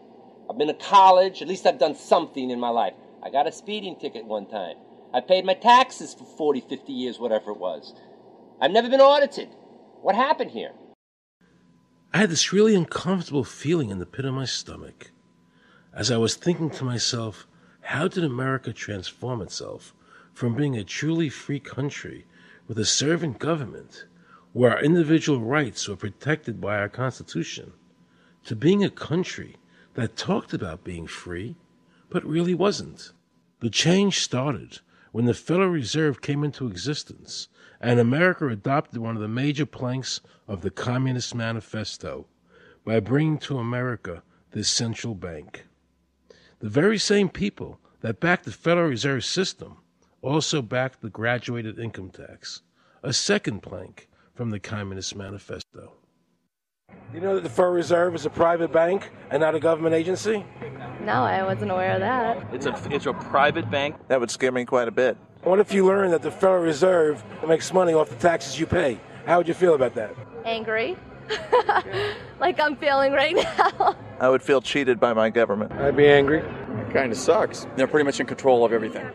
I've been to college. At least I've done something in my life. I got a speeding ticket one time. I paid my taxes for 40, 50 years, whatever it was. I've never been audited. What happened here? I had this really uncomfortable feeling in the pit of my stomach as I was thinking to myself, how did America transform itself from being a truly free country with a servant government where our individual rights were protected by our Constitution to being a country that talked about being free but really wasn't? The change started when the Federal Reserve came into existence and America adopted one of the major planks of the Communist Manifesto by bringing to America this central bank. The very same people that backed the Federal Reserve System also backed the graduated income tax, a second plank from the Communist Manifesto. You know that the Federal Reserve is a private bank and not a government agency? No, I wasn't aware of that. It's a private bank? That would scare me quite a bit. What if you learned that the Federal Reserve makes money off the taxes you pay? How would you feel about that? Angry. Like I'm feeling right now. I would feel cheated by my government. I'd be angry. It kind of sucks. They're pretty much in control of everything.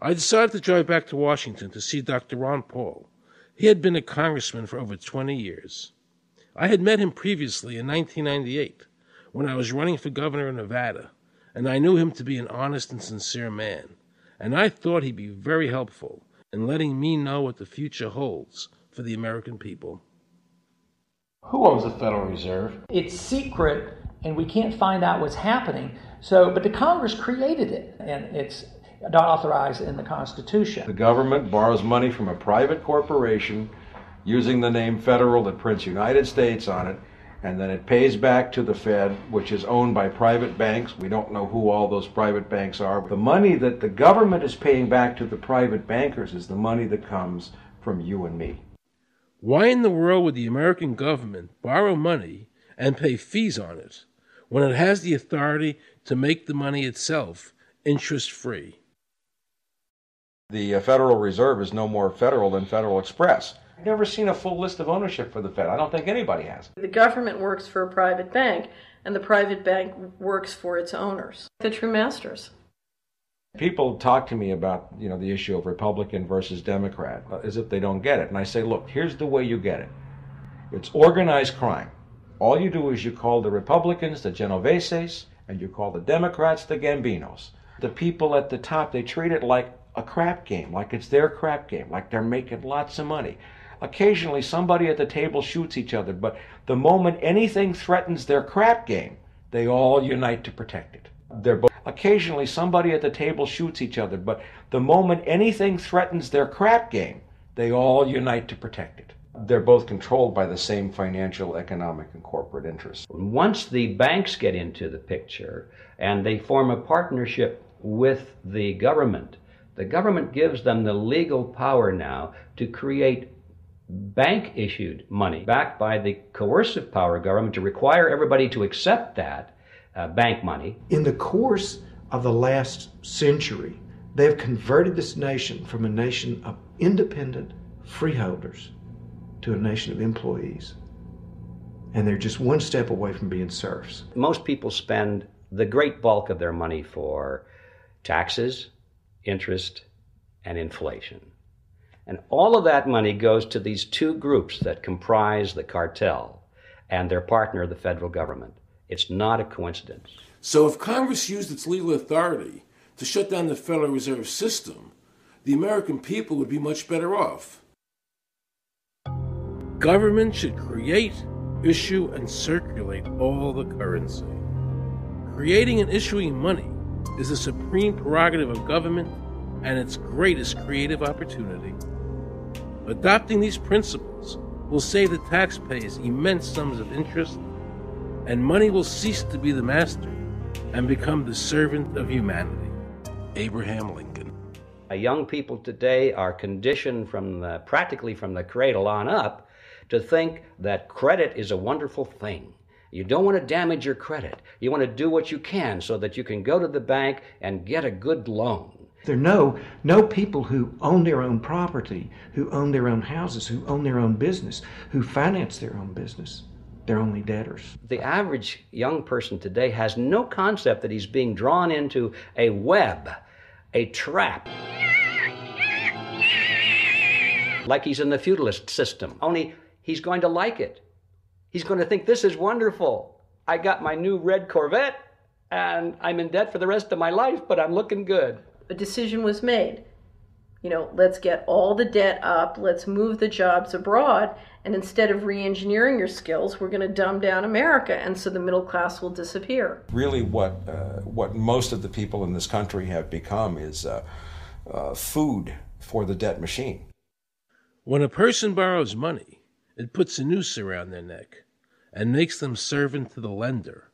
I decided to drive back to Washington to see Dr. Ron Paul. He had been a congressman for over 20 years. I had met him previously in 1998 when I was running for governor of Nevada, and I knew him to be an honest and sincere man, and I thought he'd be very helpful in letting me know what the future holds for the American people. Who owns the Federal Reserve? It's secret, and we can't find out what's happening. But the Congress created it, and it's not authorized in the Constitution. The government borrows money from a private corporation using the name Federal that prints United States on it, and then it pays back to the Fed, which is owned by private banks. We don't know who all those private banks are. The money that the government is paying back to the private bankers is the money that comes from you and me. Why in the world would the American government borrow money and pay fees on it when it has the authority to make the money itself interest-free? The Federal Reserve is no more federal than Federal Express. I've never seen a full list of ownership for the Fed. I don't think anybody has. The government works for a private bank, and the private bank works for its owners, the true masters. People talk to me about, the issue of Republican versus Democrat, as if they don't get it. And I say, look, here's the way you get it. It's organized crime. All you do is you call the Republicans the Genoveses, and you call the Democrats the Gambinos. The people at the top, they treat it like a crap game, like it's their crap game, like they're making lots of money. Occasionally, somebody at the table shoots each other, but the moment anything threatens their crap game, they all unite to protect it. Occasionally, somebody at the table shoots each other, but the moment anything threatens their crap game, they all unite to protect it. They're both controlled by the same financial, economic, and corporate interests. Once the banks get into the picture and they form a partnership with the government gives them the legal power now to create bank-issued money backed by the coercive power of government to require everybody to accept that bank money. In the course of the last century, they have converted this nation from a nation of independent freeholders to a nation of employees. And they're just one step away from being serfs. Most people spend the great bulk of their money for taxes, interest, and inflation. And all of that money goes to these two groups that comprise the cartel and their partner, the federal government. It's not a coincidence. So if Congress used its legal authority to shut down the Federal Reserve System, the American people would be much better off. Government should create, issue, and circulate all the currency. Creating and issuing money is the supreme prerogative of government and its greatest creative opportunity. Adopting these principles will save the taxpayers immense sums of interest, and money will cease to be the master and become the servant of humanity. Abraham Lincoln. Young people today are conditioned practically from the cradle on up to think that credit is a wonderful thing. You don't want to damage your credit. You want to do what you can so that you can go to the bank and get a good loan. There are no people who own their own property, who own their own houses, who own their own business, who finance their own business. They're only debtors. The average young person today has no concept that he's being drawn into a web, a trap. Like he's in the feudalist system, only he's going to like it. He's going to think, this is wonderful. I got my new red Corvette and I'm in debt for the rest of my life, but I'm looking good. A decision was made. Let's get all the debt up, let's move the jobs abroad, and instead of re-engineering your skills, we're going to dumb down America, and so the middle class will disappear. Really what most of the people in this country have become is food for the debt machine. When a person borrows money, it puts a noose around their neck and makes them servant to the lender,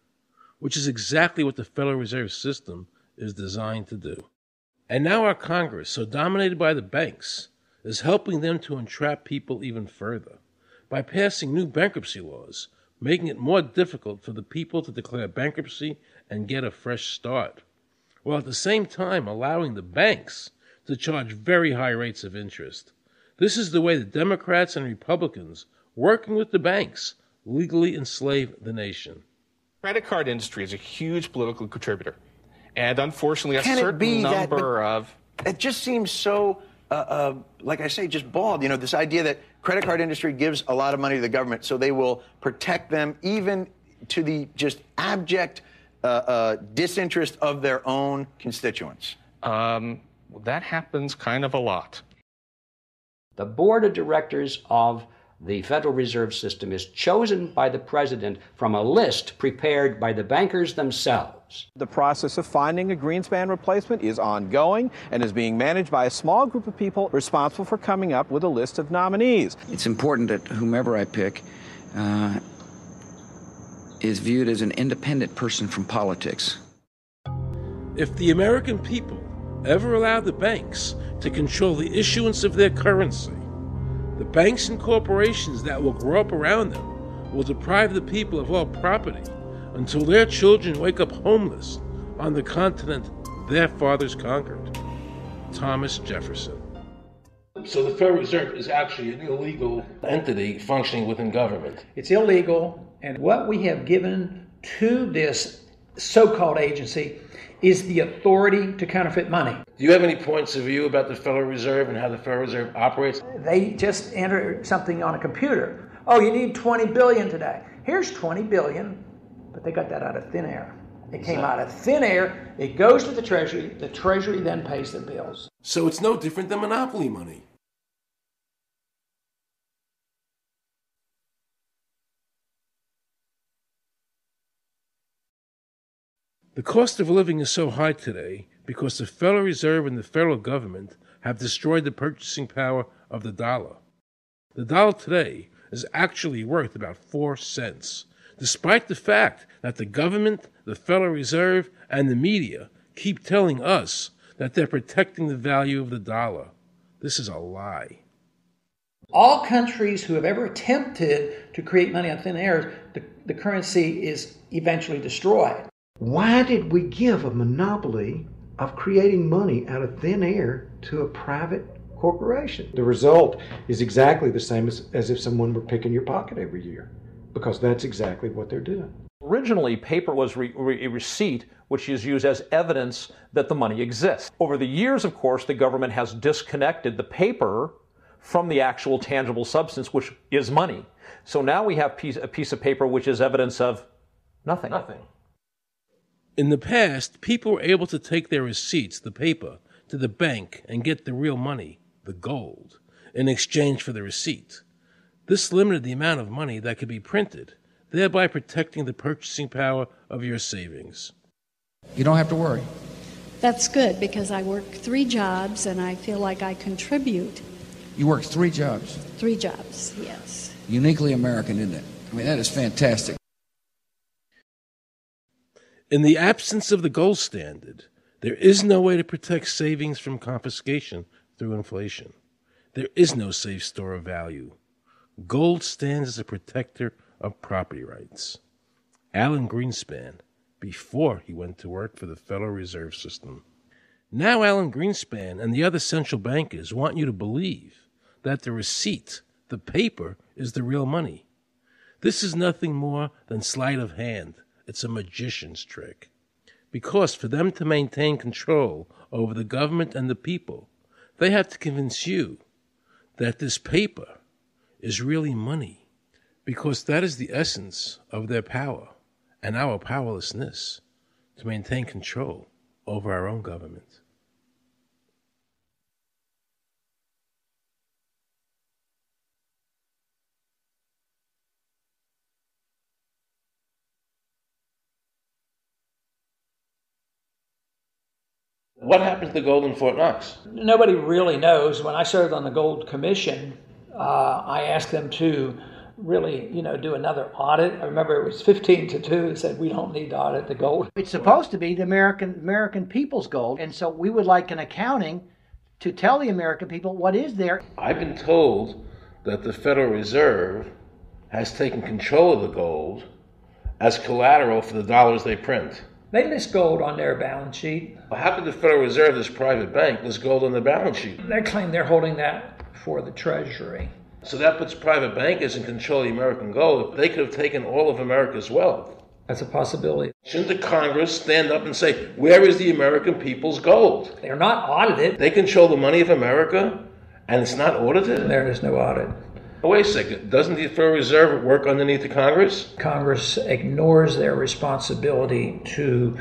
which is exactly what the Federal Reserve System is designed to do. And now our Congress, so dominated by the banks, is helping them to entrap people even further by passing new bankruptcy laws, making it more difficult for the people to declare bankruptcy and get a fresh start, while at the same time allowing the banks to charge very high rates of interest. This is the way the Democrats and Republicans, working with the banks, legally enslave the nation. Credit card industry is a huge political contributor. And unfortunately, a certain number of... It just seems so, like I say, just bald. This idea that credit card industry gives a lot of money to the government, so they will protect them even to the just abject disinterest of their own constituents. That happens kind of a lot. The board of directors of the Federal Reserve System is chosen by the president from a list prepared by the bankers themselves. The process of finding a Greenspan replacement is ongoing and is being managed by a small group of people responsible for coming up with a list of nominees. It's important that whomever I pick is viewed as an independent person from politics. If the American people ever allow the banks to control the issuance of their currency, the banks and corporations that will grow up around them will deprive the people of all property until their children wake up homeless on the continent their fathers conquered. Thomas Jefferson. So the Federal Reserve is actually an illegal entity functioning within government. It's illegal, and what we have given to this so-called agency is the authority to counterfeit money. Do you have any points of view about the Federal Reserve and how the Federal Reserve operates? They just enter something on a computer. Oh, you need 20 billion today. Here's 20 billion, but they got that out of thin air. It came out of thin air, it goes to the Treasury then pays the bills. So it's no different than monopoly money. The cost of living is so high today because the Federal Reserve and the federal government have destroyed the purchasing power of the dollar. The dollar today is actually worth about 4 cents, despite the fact that the government, the Federal Reserve, and the media keep telling us that they're protecting the value of the dollar. This is a lie. All countries who have ever attempted to create money on thin air, the currency is eventually destroyed. Why did we give a monopoly of creating money out of thin air to a private corporation? The result is exactly the same as if someone were picking your pocket every year, because that's exactly what they're doing. Originally, paper was a receipt which is used as evidence that the money exists. Over the years, of course, the government has disconnected the paper from the actual tangible substance, which is money. So now we have a piece of paper which is evidence of nothing. In the past, people were able to take their receipts, the paper, to the bank and get the real money, the gold, in exchange for the receipt. This limited the amount of money that could be printed, thereby protecting the purchasing power of your savings. You don't have to worry. That's good, because I work 3 jobs and I feel like I contribute. You work 3 jobs. 3 jobs, yes. Uniquely American, isn't it? I mean, that is fantastic. In the absence of the gold standard, there is no way to protect savings from confiscation through inflation. There is no safe store of value. Gold stands as a protector of property rights. Alan Greenspan, before he went to work for the Federal Reserve System. Now Alan Greenspan and the other central bankers want you to believe that the receipt, the paper, is the real money. This is nothing more than sleight of hand. It's a magician's trick. Because for them to maintain control over the government and the people, they have to convince you that this paper is really money. Because that is the essence of their power and our powerlessness to maintain control over our own government. What happened to the gold in Fort Knox? Nobody really knows. When I served on the Gold Commission, I asked them to really, do another audit. I remember it was 15-2. They said, we don't need to audit the gold. It's supposed to be the American people's gold, and so we would like an accounting to tell the American people what is there. I've been told that the Federal Reserve has taken control of the gold as collateral for the dollars they print. They list gold on their balance sheet. How could the Federal Reserve, this private bank, list gold on the balance sheet? They claim they're holding that for the Treasury. So that puts private bankers in control of the American gold. They could have taken all of America's wealth. That's a possibility. Shouldn't the Congress stand up and say, where is the American people's gold? They're not audited. They control the money of America, and it's not audited? There is no audit. Oh, wait a second. Doesn't the Federal Reserve work underneath the Congress? Congress ignores their responsibility to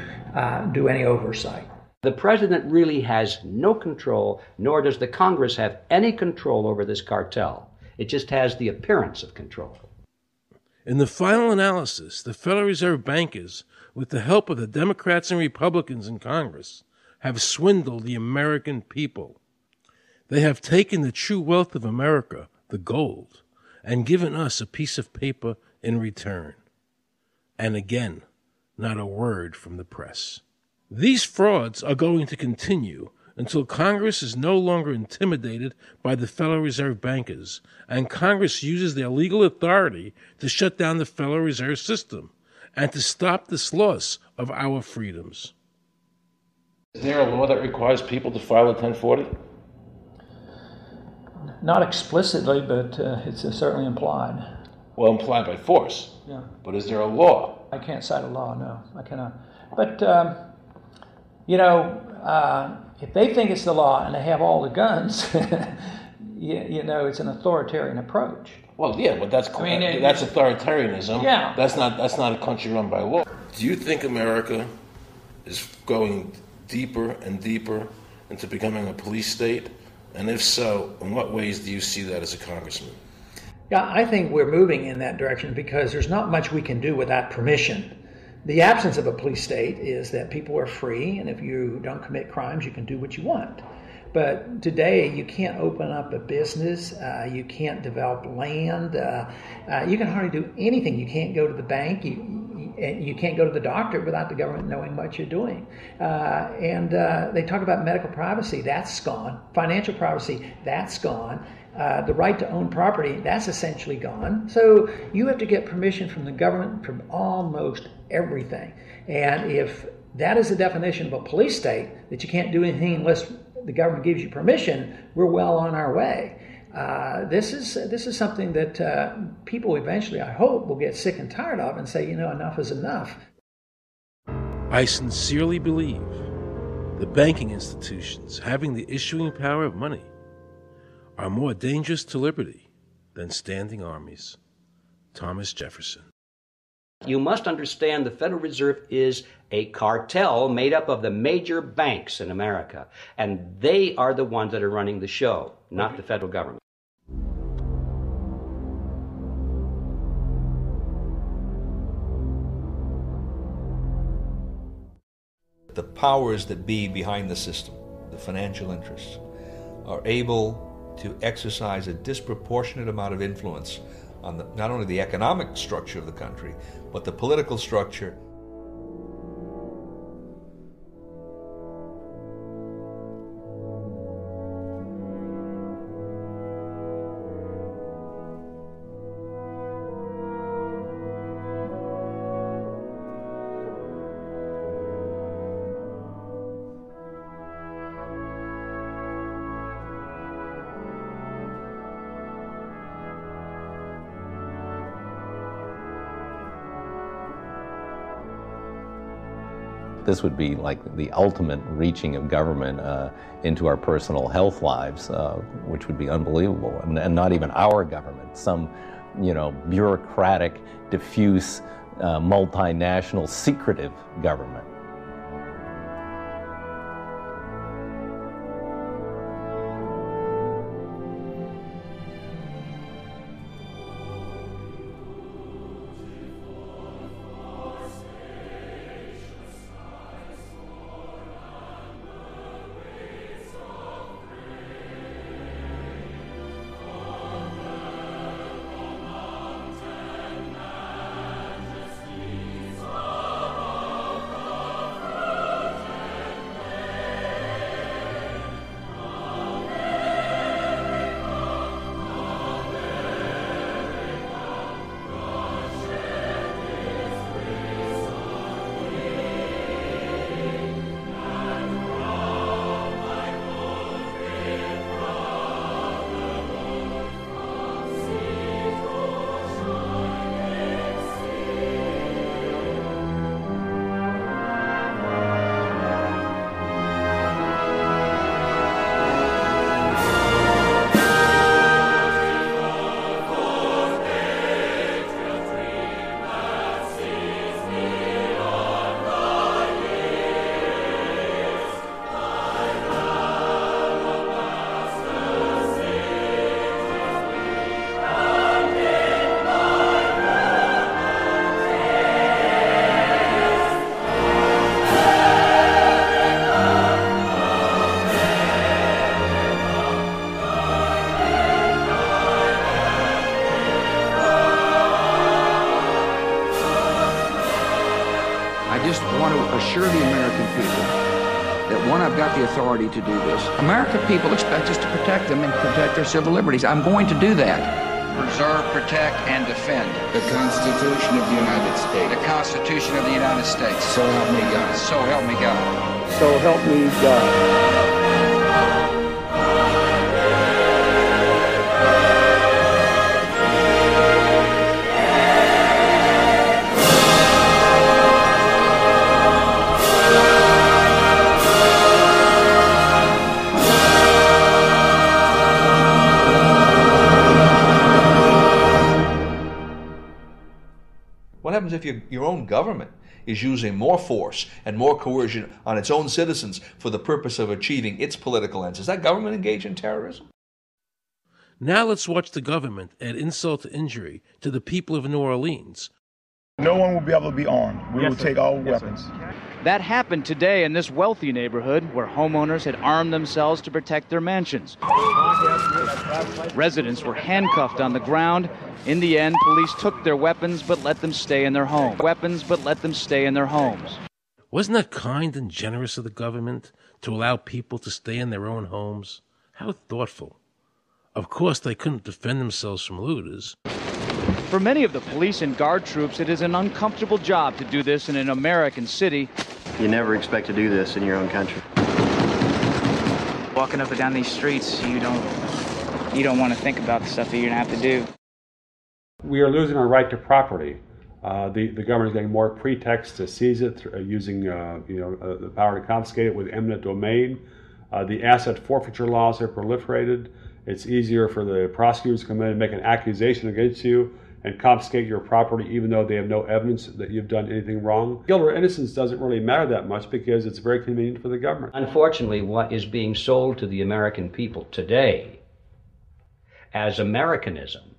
do any oversight. The president really has no control, nor does the Congress have any control over this cartel. It just has the appearance of control. In the final analysis, the Federal Reserve bankers, with the help of the Democrats and Republicans in Congress, have swindled the American people. They have taken the true wealth of America, the gold, and given us a piece of paper in return. And again, not a word from the press. These frauds are going to continue until Congress is no longer intimidated by the Federal Reserve bankers, and Congress uses their legal authority to shut down the Federal Reserve System and to stop this loss of our freedoms. Is there a law that requires people to file a 1040? Not explicitly, but it's certainly implied. Well, implied by force. Yeah. But is there a law? I can't cite a law, no. I cannot. But, if they think it's the law and they have all the guns, it's an authoritarian approach. Well, yeah, but that's authoritarianism. Yeah. That's not a country run by law. Do you think America is going deeper and deeper into becoming a police state? And if so, in what ways do you see that as a congressman? Yeah, I think we're moving in that direction because there's not much we can do without permission. The absence of a police state is that people are free, and if you don't commit crimes, you can do what you want. But today, you can't open up a business, you can't develop land, you can hardly do anything. You can't go to the bank, and you can't go to the doctor without the government knowing what you're doing. And they talk about medical privacy, that's gone. Financial privacy, that's gone. The right to own property, that's essentially gone. So you have to get permission from the government from almost everything. And if that is the definition of a police state, that you can't do anything unless the government gives you permission, we're well on our way. This is something that people eventually, I hope, will get sick and tired of and say, enough is enough. I sincerely believe the banking institutions having the issuing power of money are more dangerous to liberty than standing armies. Thomas Jefferson. You must understand the Federal Reserve is a cartel made up of the major banks in America, and they are the ones that are running the show, not the federal government. The powers that be behind the system, the financial interests, are able to exercise a disproportionate amount of influence on not only the economic structure of the country, but the political structure. This would be like the ultimate reaching of government into our personal health lives, which would be unbelievable. And not even our government, some, bureaucratic, diffuse, multinational, secretive government. Assure the American people that, one, I've got the authority to do this. American people expect us to protect them and protect their civil liberties. I'm going to do that. Preserve, protect, and defend the Constitution of the United States. The Constitution of the United States. So help me God. So help me God. So help me God. What happens if your own government is using more force and more coercion on its own citizens for the purpose of achieving its political ends? Is that government engaged in terrorism? Now let's watch the government add insult to injury to the people of New Orleans. No one will be able to be armed. We will take all weapons. That happened today in this wealthy neighborhood where homeowners had armed themselves to protect their mansions. Residents were handcuffed on the ground. In the end, police took their weapons but let them stay in their homes. Wasn't that kind and generous of the government to allow people to stay in their own homes? How thoughtful. Of course, they couldn't defend themselves from looters. For many of the police and guard troops, it is an uncomfortable job to do this in an American city. You never expect to do this in your own country. Walking up and down these streets, you don't want to think about the stuff that you're going to have to do. We are losing our right to property. The government is getting more pretexts to seize it, using the power to confiscate it with eminent domain. The asset forfeiture laws have proliferated. It's easier for the prosecutors to come in and make an accusation against you and confiscate your property even though they have no evidence that you've done anything wrong. Guilt or innocence doesn't really matter that much because it's very convenient for the government. Unfortunately, what is being sold to the American people today as Americanism,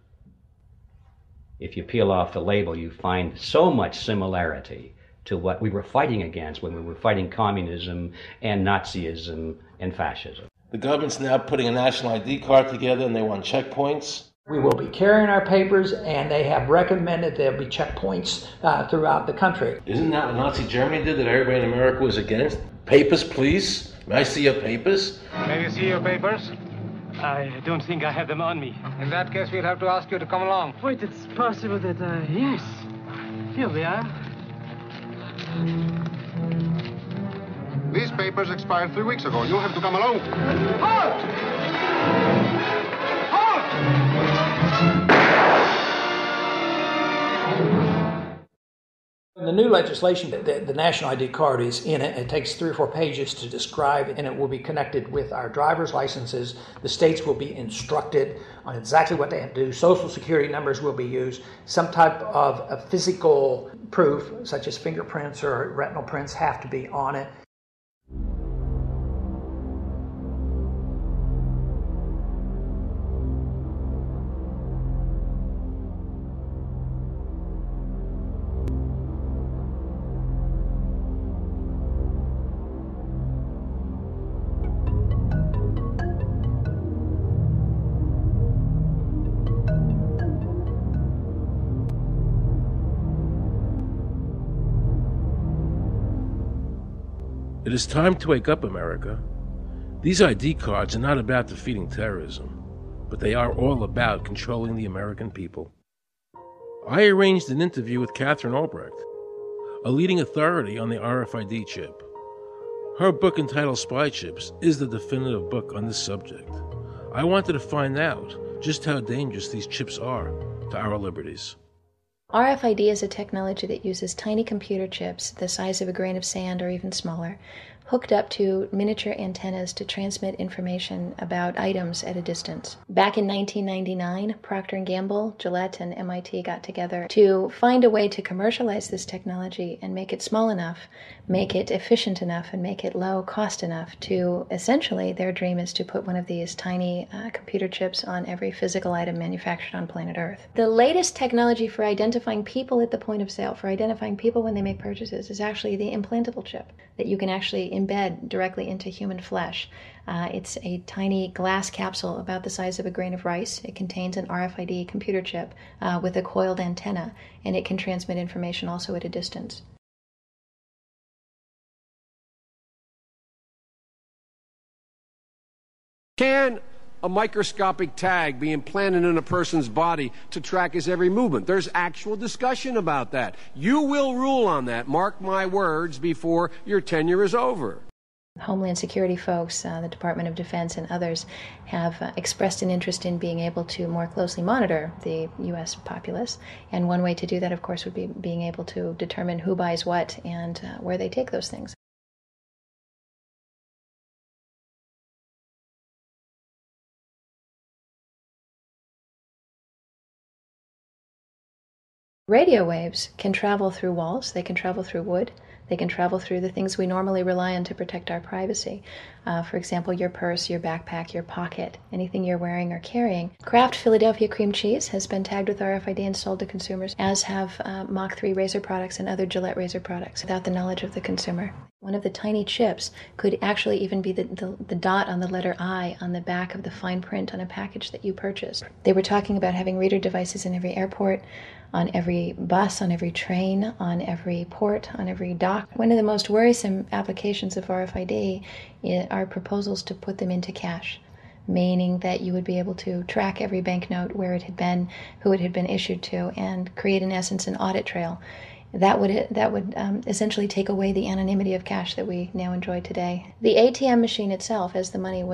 if you peel off the label, you find so much similarity to what we were fighting against when we were fighting communism and Nazism and fascism. The government's now putting a national ID card together and they want checkpoints. We will be carrying our papers, and they have recommended there'll be checkpoints throughout the country. Isn't that what Nazi Germany did that everybody in America was against? Papers, please. May I see your papers? May we see your papers? I don't think I have them on me. In that case, we'll have to ask you to come along. Wait, it's possible that, yes. Here we are. These papers expired 3 weeks ago. You'll have to come along. Halt! Halt! In the new legislation, the national ID card is in it. It takes 3 or 4 pages to describe, and it will be connected with our driver's licenses. The states will be instructed on exactly what they have to do. Social security numbers will be used. Some type of a physical proof, such as fingerprints or retinal prints, have to be on it. It is time to wake up, America. These ID cards are not about defeating terrorism, but they are all about controlling the American people. I arranged an interview with Catherine Albrecht, a leading authority on the RFID chip. Her book entitled Spy Chips is the definitive book on this subject. I wanted to find out just how dangerous these chips are to our liberties. RFID is a technology that uses tiny computer chips the size of a grain of sand or even smaller, hooked up to miniature antennas to transmit information about items at a distance. Back in 1999, Procter & Gamble, Gillette, and MIT got together to find a way to commercialize this technology and make it small enough, make it efficient enough, and make it low cost enough to, essentially, their dream is to put one of these tiny computer chips on every physical item manufactured on planet Earth. The latest technology for identifying people at the point of sale, for identifying people when they make purchases, is actually the implantable chip that you can actually embed directly into human flesh. It's a tiny glass capsule about the size of a grain of rice. It contains an RFID computer chip with a coiled antenna, and it can transmit information also at a distance. Can a microscopic tag be implanted in a person's body to track his every movement? There's actual discussion about that. You will rule on that, mark my words, before your tenure is over. Homeland Security folks, the Department of Defense, and others have expressed an interest in being able to more closely monitor the U.S. populace. And one way to do that, of course, would be being able to determine who buys what and where they take those things. Radio waves can travel through walls, they can travel through wood, they can travel through the things we normally rely on to protect our privacy. For example, your purse, your backpack, your pocket, anything you're wearing or carrying. Kraft Philadelphia cream cheese has been tagged with RFID and sold to consumers, as have Mach 3 razor products and other Gillette razor products, without the knowledge of the consumer. One of the tiny chips could actually even be the dot on the letter I on the back of the fine print on a package that you purchased. They were talking about having reader devices in every airport, on every bus, on every train, on every port, on every dock. One of the most worrisome applications of RFID are proposals to put them into cash, meaning that you would be able to track every banknote, where it had been, who it had been issued to, and create, in essence, an audit trail. That would essentially take away the anonymity of cash that we now enjoy today. The ATM machine itself, as the money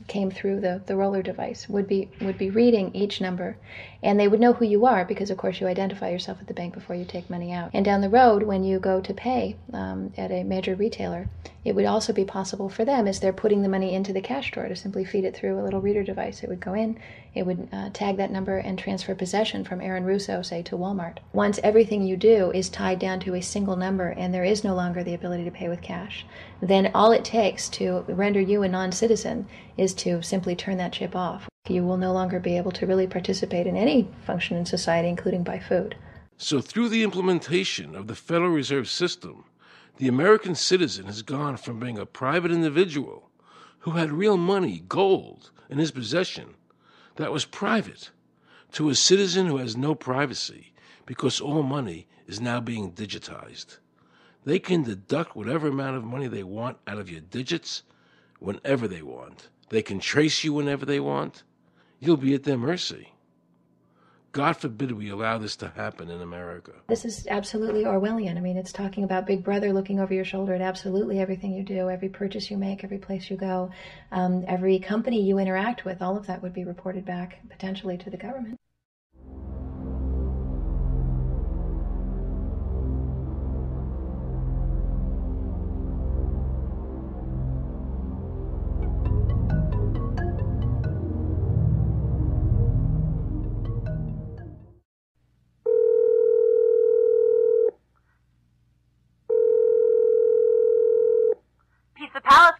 came through the roller device, would be reading each number, and they would know who you are because, of course, you identify yourself at the bank before you take money out. And down the road, when you go to pay at a major retailer, it would also be possible for them, as they're putting the money into the cash drawer, to simply feed it through a little reader device. It would go in, it would tag that number and transfer possession from Aaron Russo, say, to Walmart. Once everything you do is tied down to a single number and there is no longer the ability to pay with cash, then all it takes to render you a non-citizen is to simply turn that chip off. You will no longer be able to really participate in any function in society, including buy food. So through the implementation of the Federal Reserve System, the American citizen has gone from being a private individual who had real money, gold, in his possession that was private, to a citizen who has no privacy because all money is now being digitized. They can deduct whatever amount of money they want out of your digits whenever they want. They can trace you whenever they want. You'll be at their mercy. God forbid we allow this to happen in America. This is absolutely Orwellian. I mean, it's talking about Big Brother looking over your shoulder at absolutely everything you do, every purchase you make, every place you go, every company you interact with. All of that would be reported back potentially to the government.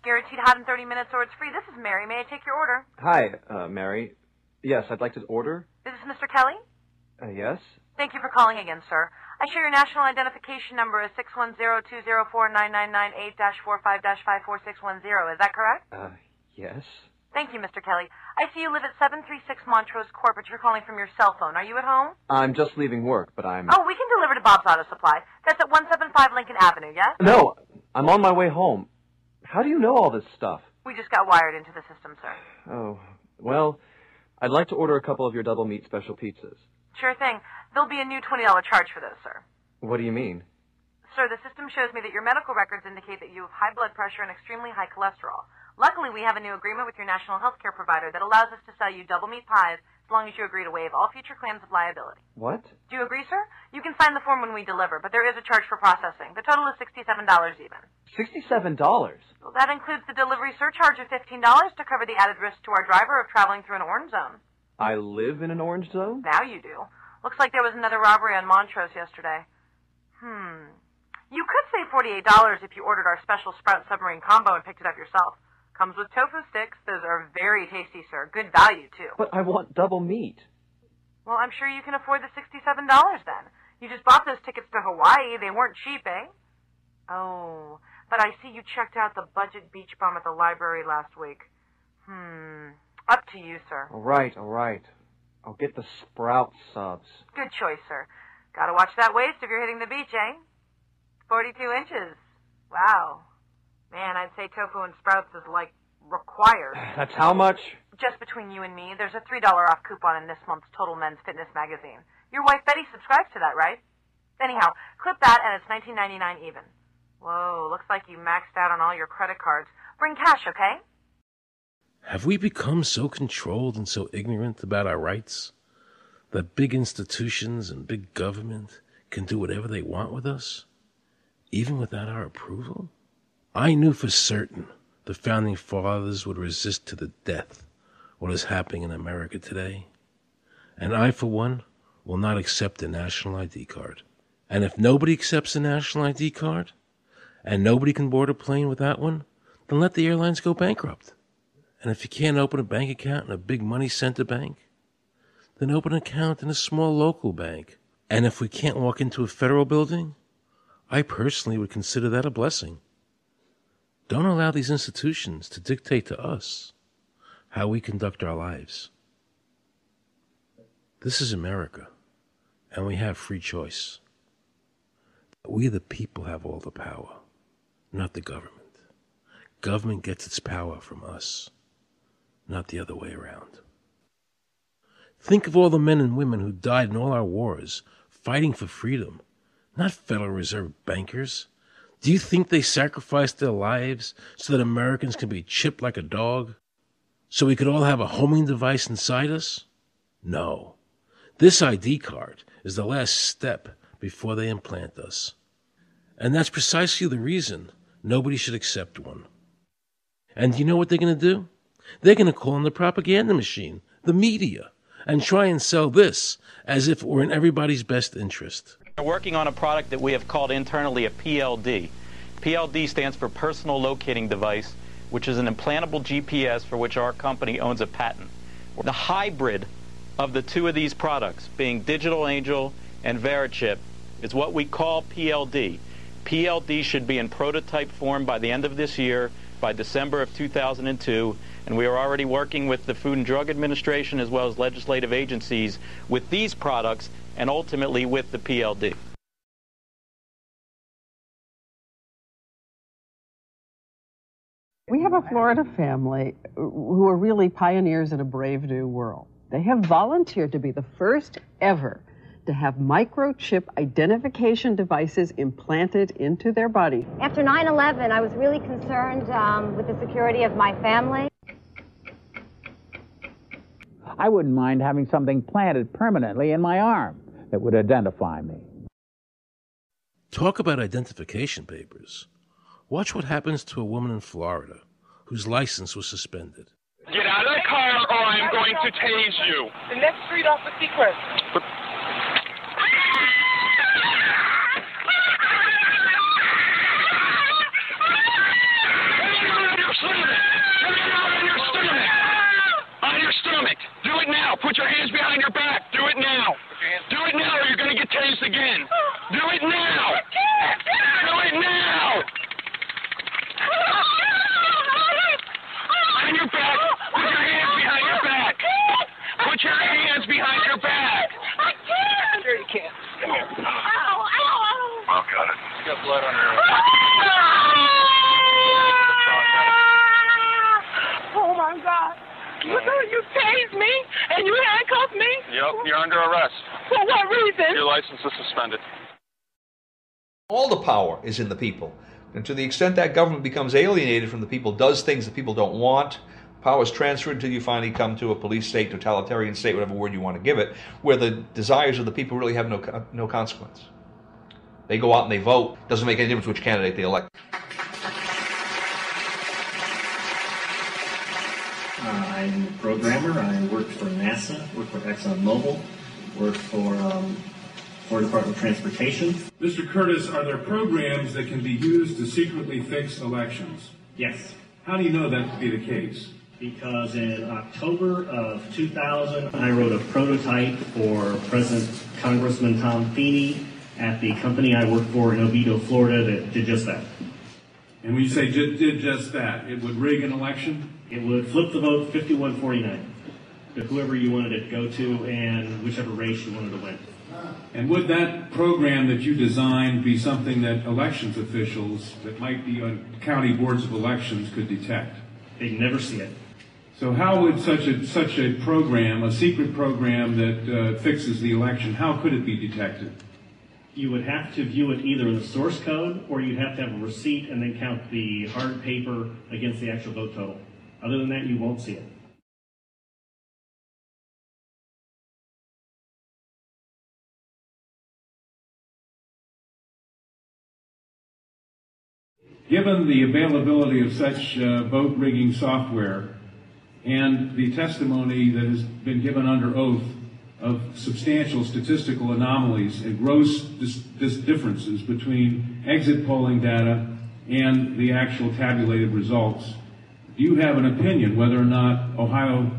Guaranteed hot in 30 minutes or it's free. This is Mary. May I take your order? Hi, Mary. Yes, I'd like to order. Is this Mr. Kelly? Yes. Thank you for calling again, sir. I show your national identification number is 610-204-999-8-45-54610. Is that correct? Yes. Thank you, Mr. Kelly. I see you live at 736 Montrose Court, but you're calling from your cell phone. Are you at home? I'm just leaving work, but I'm... Oh, we can deliver to Bob's Auto Supply. That's at 175 Lincoln Avenue, yes? No, I'm on my way home. How do you know all this stuff? We just got wired into the system, sir. Oh, well, I'd like to order a couple of your double meat special pizzas. Sure thing. There'll be a new $20 charge for those, sir. What do you mean? Sir, the system shows me that your medical records indicate that you have high blood pressure and extremely high cholesterol. Luckily, we have a new agreement with your national health care provider that allows us to sell you double meat pies as long as you agree to waive all future claims of liability. What? Do you agree, sir? You can sign the form when we deliver, but there is a charge for processing. The total is $67 even. $67? Well, that includes the delivery surcharge of $15 to cover the added risk to our driver of traveling through an orange zone. I live in an orange zone? Now you do. Looks like there was another robbery on Montrose yesterday. You could save $48 if you ordered our special Sprout Submarine Combo and picked it up yourself. Comes with tofu sticks. Those are very tasty, sir. Good value, too. But I want double meat. Well, I'm sure you can afford the $67 then. You just bought those tickets to Hawaii. They weren't cheap, eh? Oh, but I see you checked out the budget beach bum at the library last week. Up to you, sir. All right. I'll get the Sprout subs. Good choice, sir. Gotta watch that waist if you're hitting the beach, eh? 42 inches. Wow. Man, I'd say tofu and Sprouts is, like, required. That's how much? Just between you and me, there's a $3 off coupon in this month's Total Men's Fitness magazine. Your wife Betty subscribes to that, right? Anyhow, clip that and it's $19.99 even. Whoa, looks like you maxed out on all your credit cards. Bring cash, okay? Have we become so controlled and so ignorant about our rights that big institutions and big government can do whatever they want with us, even without our approval? I knew for certain the Founding Fathers would resist to the death what is happening in America today. And I, for one, will not accept a national ID card. And if nobody accepts a national ID card, and nobody can board a plane without one, then let the airlines go bankrupt. And if you can't open a bank account in a big money center bank, then open an account in a small local bank. And if we can't walk into a federal building, I personally would consider that a blessing. Don't allow these institutions to dictate to us how we conduct our lives. This is America, and we have free choice. We the people have all the power, not the government. Government gets its power from us, not the other way around. Think of all the men and women who died in all our wars, fighting for freedom, not Federal Reserve bankers. Do you think they sacrificed their lives so that Americans can be chipped like a dog? So we could all have a homing device inside us? No. This ID card is the last step before they implant us. And that's precisely the reason nobody should accept one. And do you know what they're going to do? They're going to call in the propaganda machine, the media, and try and sell this as if it were in everybody's best interest. We're working on a product that we have called internally a PLD. PLD stands for Personal Locating Device, which is an implantable GPS for which our company owns a patent. The hybrid of the two of these products, being Digital Angel and Verichip, is what we call PLD. PLD should be in prototype form by the end of this year, by December of 2002, and we are already working with the Food and Drug Administration as well as legislative agencies with these products and ultimately with the PLD. We have a Florida family who are really pioneers in a brave new world. They have volunteered to be the first ever to have microchip identification devices implanted into their body. After 9/11, I was really concerned with the security of my family. I wouldn't mind having something planted permanently in my arm that would identify me. Talk about identification papers. Watch what happens to a woman in Florida whose license was suspended. Get out of the car or I'm going to tase you. The next street off of Seacrest. On your stomach. Do it now. Put your hands behind your back. Do it now. Do it now or you're going to get tased again. Do it now. Do it now. On your back. Put your hands behind your back. Put your hands behind your back. I can't. Sure you can. Come here. Ow, ow. Oh, got it. You got blood on your... Oh, my God. You tased me and you handcuffed me? Yep, you're under arrest. For what reason? Your license is suspended. All the power is in the people. And to the extent that government becomes alienated from the people, does things that people don't want, power is transferred until you finally come to a police state, totalitarian state, whatever word you want to give it, where the desires of the people really have no consequence. They go out and they vote. Doesn't make any difference which candidate they elect. I'm a programmer. I work for NASA, work for ExxonMobil, work for Department of Transportation. Mr. Curtis, are there programs that can be used to secretly fix elections? Yes. How do you know that to be the case? Because in October of 2000, I wrote a prototype for Congressman Tom Feeney at the company I work for in Oviedo, Florida, that did just that. And when you say did just that, it would rig an election? It would flip the vote 51-49 to whoever you wanted it to go to and whichever race you wanted to win. And would that program that you designed be something that elections officials that might be on county boards of elections could detect? They'd never see it. So how would such a program, a secret program that fixes the election, how could it be detected? You would have to view it either in the source code or you'd have to have a receipt and then count the hard paper against the actual vote total. Other than that, you won't see it. Given the availability of such vote rigging software and the testimony that has been given under oath of substantial statistical anomalies and gross differences between exit polling data and the actual tabulated results. Do you have an opinion whether or not the Ohio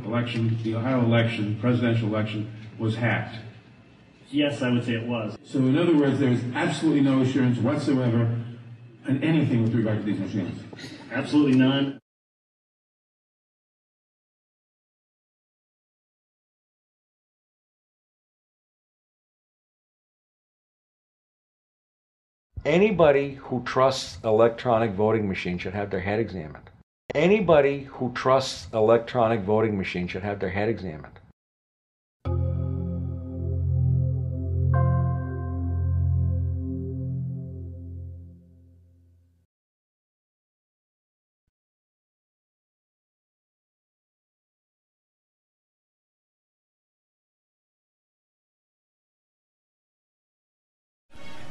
election, presidential election, was hacked? Yes, I would say it was. So in other words, there is absolutely no assurance whatsoever on anything with regard to these machines? Absolutely none. Anybody who trusts electronic voting machines should have their head examined. Anybody who trusts electronic voting machines should have their head examined.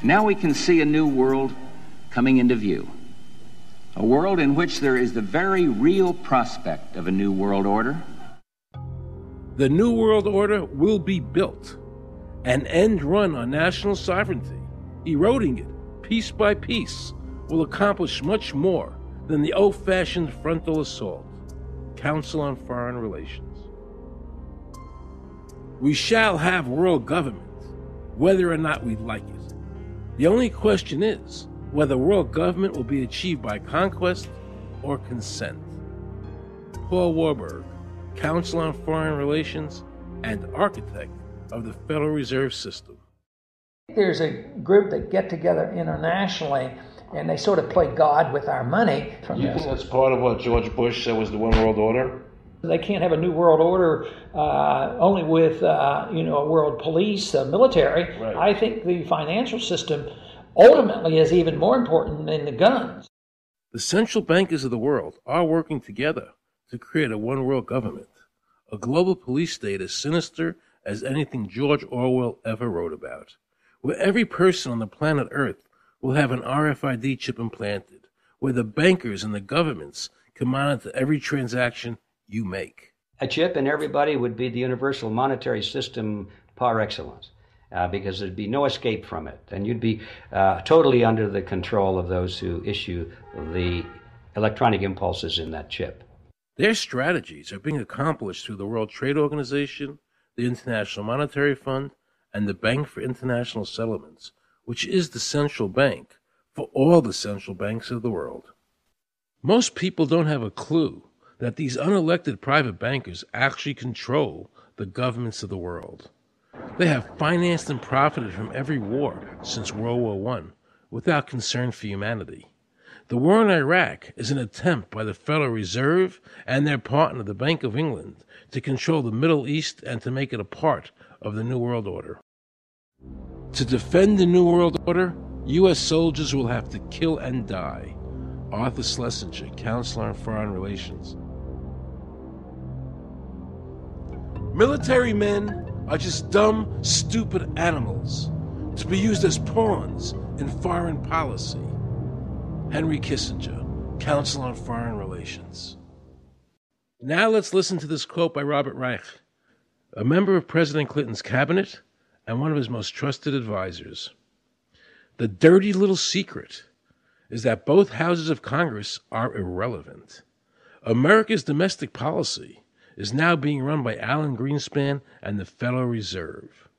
Now we can see a new world coming into view. A world in which there is the very real prospect of a new world order. The New World Order will be built, an end run on national sovereignty, eroding it piece by piece, will accomplish much more than the old-fashioned frontal assault. Council on Foreign Relations. We shall have world government, whether or not we like it. The only question is whether world government will be achieved by conquest or consent. Paul Warburg, Council on Foreign Relations and architect of the Federal Reserve System. There's a group that get together internationally and they sort of play God with our money. Do you think that's part of what George Bush said was the One World Order? They can't have a new world order only with, a world police, military. Right. I think the financial system ultimately is even more important than the guns. The central bankers of the world are working together to create a one world government, a global police state as sinister as anything George Orwell ever wrote about, where every person on the planet Earth will have an RFID chip implanted, where the bankers and the governments can monitor every transaction you make. A chip in everybody would be the universal monetary system par excellence, because there'd be no escape from it, and you'd be totally under the control of those who issue the electronic impulses in that chip. Their strategies are being accomplished through the World Trade Organization, the International Monetary Fund, and the Bank for International Settlements, which is the central bank for all the central banks of the world. Most people don't have a clue that these unelected private bankers actually control the governments of the world. They have financed and profited from every war since World War I without concern for humanity. The war in Iraq is an attempt by the Federal Reserve and their partner, the Bank of England, to control the Middle East and to make it a part of the New World Order. To defend the New World Order, U.S. soldiers will have to kill and die. Arthur Schlesinger, Counselor on Foreign Relations. Military men are just dumb, stupid animals to be used as pawns in foreign policy. Henry Kissinger, Council on Foreign Relations. Now let's listen to this quote by Robert Reich, a member of President Clinton's cabinet and one of his most trusted advisors. The dirty little secret is that both houses of Congress are irrelevant. America's domestic policy is now being run by Alan Greenspan and the Federal Reserve.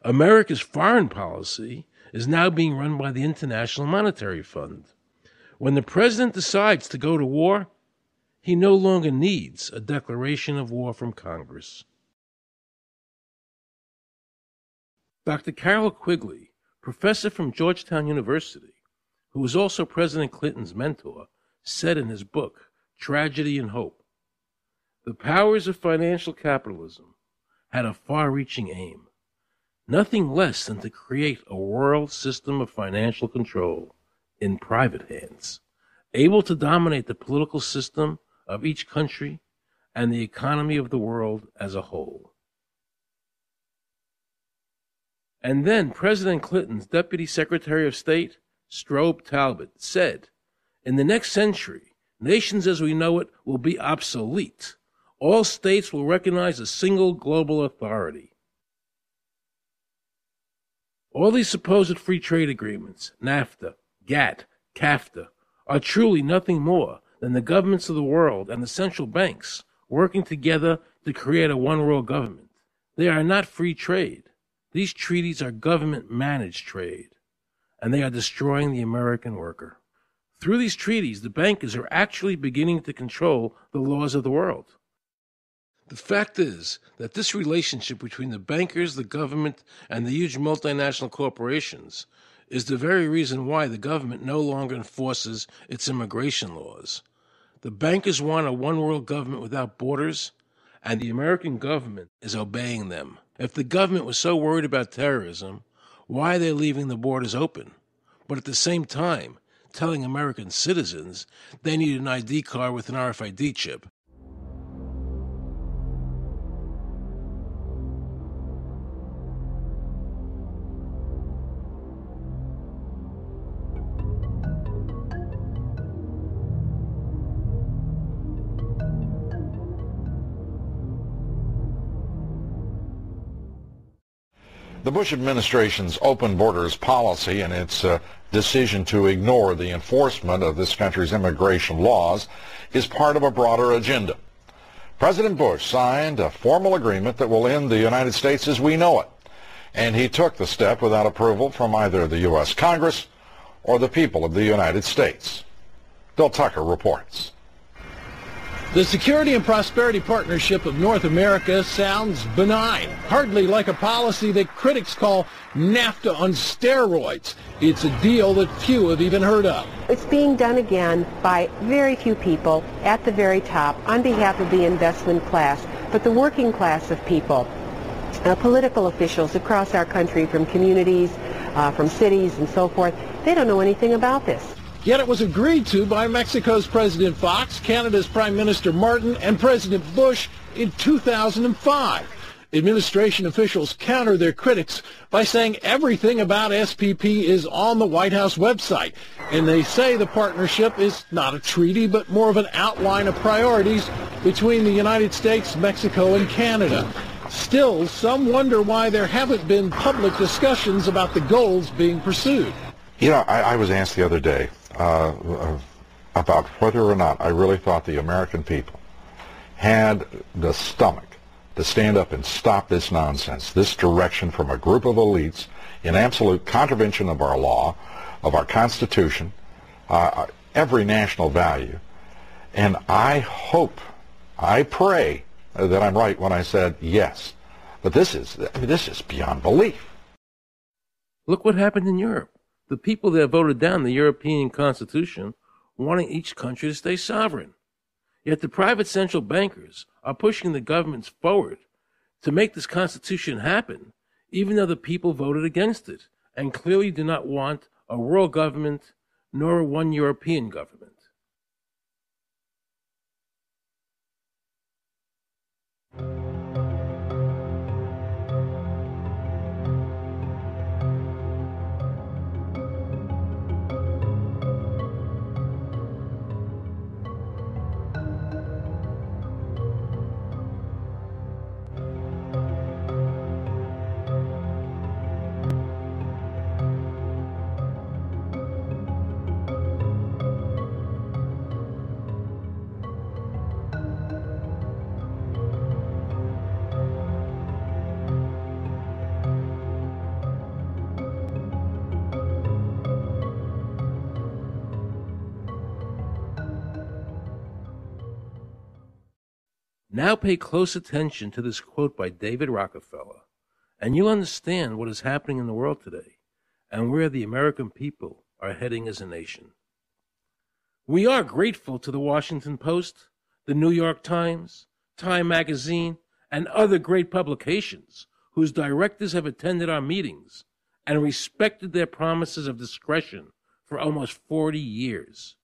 America's foreign policy is now being run by the International Monetary Fund. When the president decides to go to war, he no longer needs a declaration of war from Congress. Dr. Carol Quigley, professor from Georgetown University, who was also President Clinton's mentor, said in his book, Tragedy and Hope, the powers of financial capitalism had a far-reaching aim, nothing less than to create a world system of financial control in private hands, able to dominate the political system of each country and the economy of the world as a whole. And then President Clinton's Deputy Secretary of State, Strobe Talbot, said, in the next century, nations as we know it will be obsolete. All states will recognize a single global authority. All these supposed free trade agreements, NAFTA, GATT, CAFTA, are truly nothing more than the governments of the world and the central banks working together to create a one-world government. They are not free trade. These treaties are government-managed trade, and they are destroying the American worker. Through these treaties, the bankers are actually beginning to control the laws of the world. The fact is that this relationship between the bankers, the government, and the huge multinational corporations is the very reason why the government no longer enforces its immigration laws. The bankers want a one-world government without borders, and the American government is obeying them. If the government was so worried about terrorism, why are they leaving the borders open? But at the same time, telling American citizens they need an ID card with an RFID chip. The Bush administration's open borders policy and its decision to ignore the enforcement of this country's immigration laws is part of a broader agenda. President Bush signed a formal agreement that will end the United States as we know it, and he took the step without approval from either the U.S. Congress or the people of the United States. Bill Tucker reports. The Security and Prosperity Partnership of North America sounds benign, hardly like a policy that critics call NAFTA on steroids. It's a deal that few have even heard of. It's being done again by very few people at the very top on behalf of the investment class, but the working class of people, political officials across our country from communities, from cities and so forth, they don't know anything about this. Yet it was agreed to by Mexico's President Fox, Canada's Prime Minister Martin, and President Bush in 2005. Administration officials counter their critics by saying everything about SPP is on the White House website. And they say the partnership is not a treaty, but more of an outline of priorities between the United States, Mexico, and Canada. Still, some wonder why there haven't been public discussions about the goals being pursued. You know, I was asked the other day about whether or not I really thought the American people had the stomach to stand up and stop this nonsense, this direction from a group of elites in absolute contravention of our law, of our Constitution, every national value. And I hope, I pray that I'm right when I said yes. But this is beyond belief. Look what happened in Europe. The people that voted down the European Constitution wanting each country to stay sovereign. Yet the private central bankers are pushing the governments forward to make this Constitution happen, even though the people voted against it and clearly do not want a world government nor one European government. Now pay close attention to this quote by David Rockefeller, and you'll understand what is happening in the world today and where the American people are heading as a nation. We are grateful to the Washington Post, the New York Times, Time Magazine, and other great publications whose directors have attended our meetings and respected their promises of discretion for almost 40 years.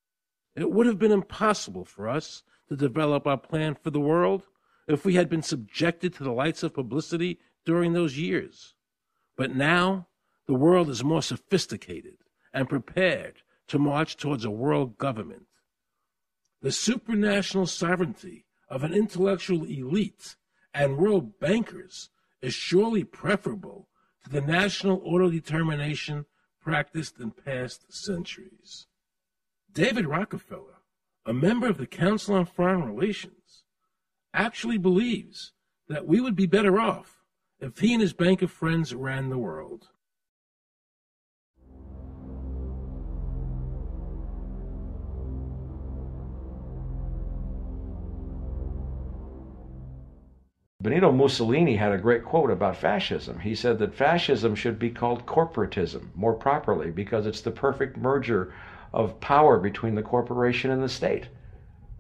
It would have been impossible for us to develop our plan for the world if we had been subjected to the lights of publicity during those years. But now, the world is more sophisticated and prepared to march towards a world government. The supranational sovereignty of an intellectual elite and world bankers is surely preferable to the national autodetermination practiced in past centuries. David Rockefeller, a member of the Council on Foreign Relations, actually believes that we would be better off if he and his bank of friends ran the world. Benito Mussolini had a great quote about fascism. He said that fascism should be called corporatism more properly because it's the perfect merger of power between the corporation and the state.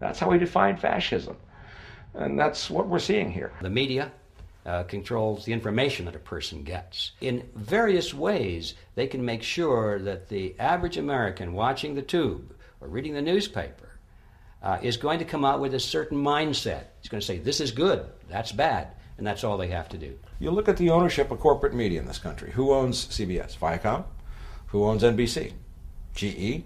That's how he defined fascism. And that's what we're seeing here. The media controls the information that a person gets. In various ways, they can make sure that the average American watching the tube or reading the newspaper is going to come out with a certain mindset. He's going to say, this is good, that's bad, and that's all they have to do. You look at the ownership of corporate media in this country. Who owns CBS? Viacom? Who owns NBC? GE?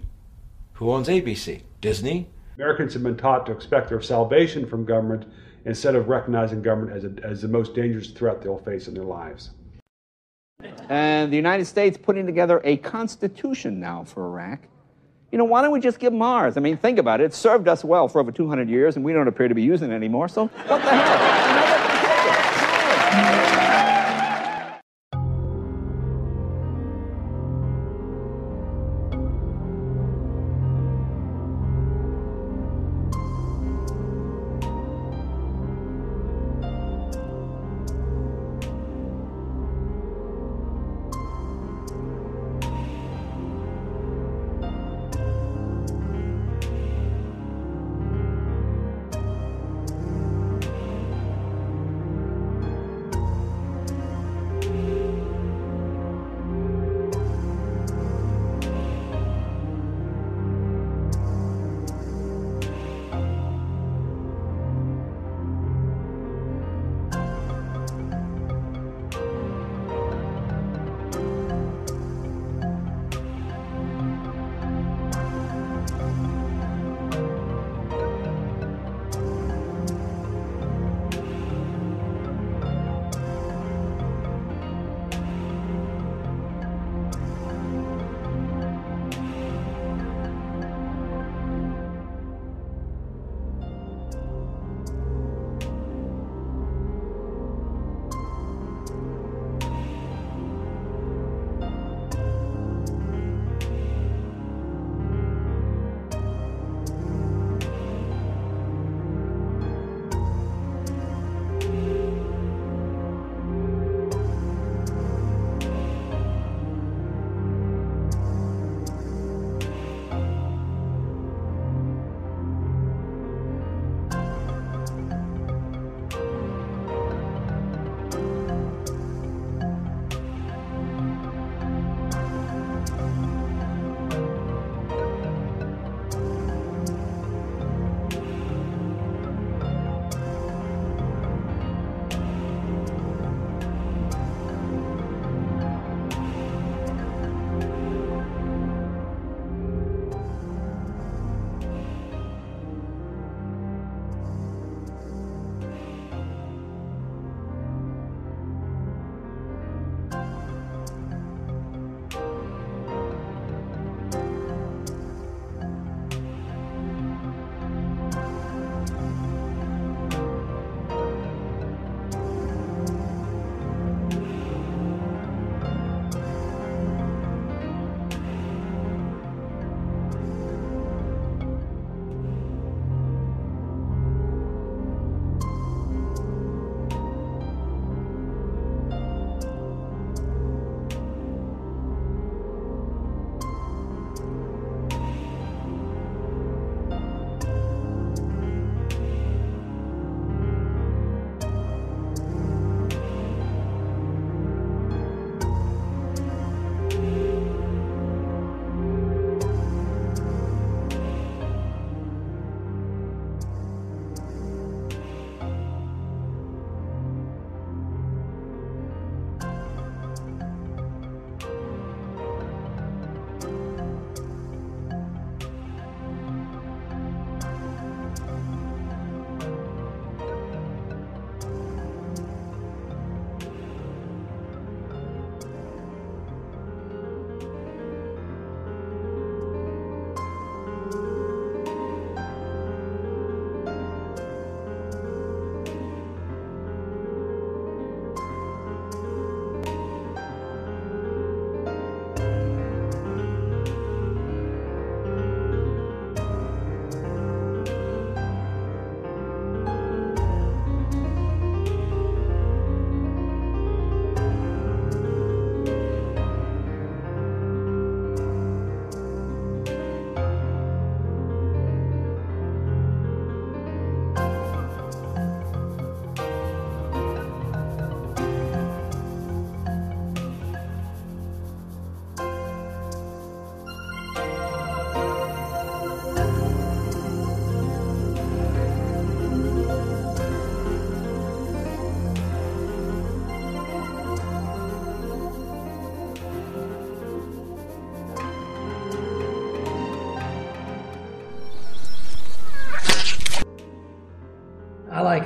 Who owns ABC? Disney? Americans have been taught to expect their salvation from government instead of recognizing government as the most dangerous threat they'll face in their lives. And the United States putting together a constitution now for Iraq. You know, why don't we just give them ours? I mean, think about it. It served us well for over 200 years, and we don't appear to be using it anymore, so what the hell?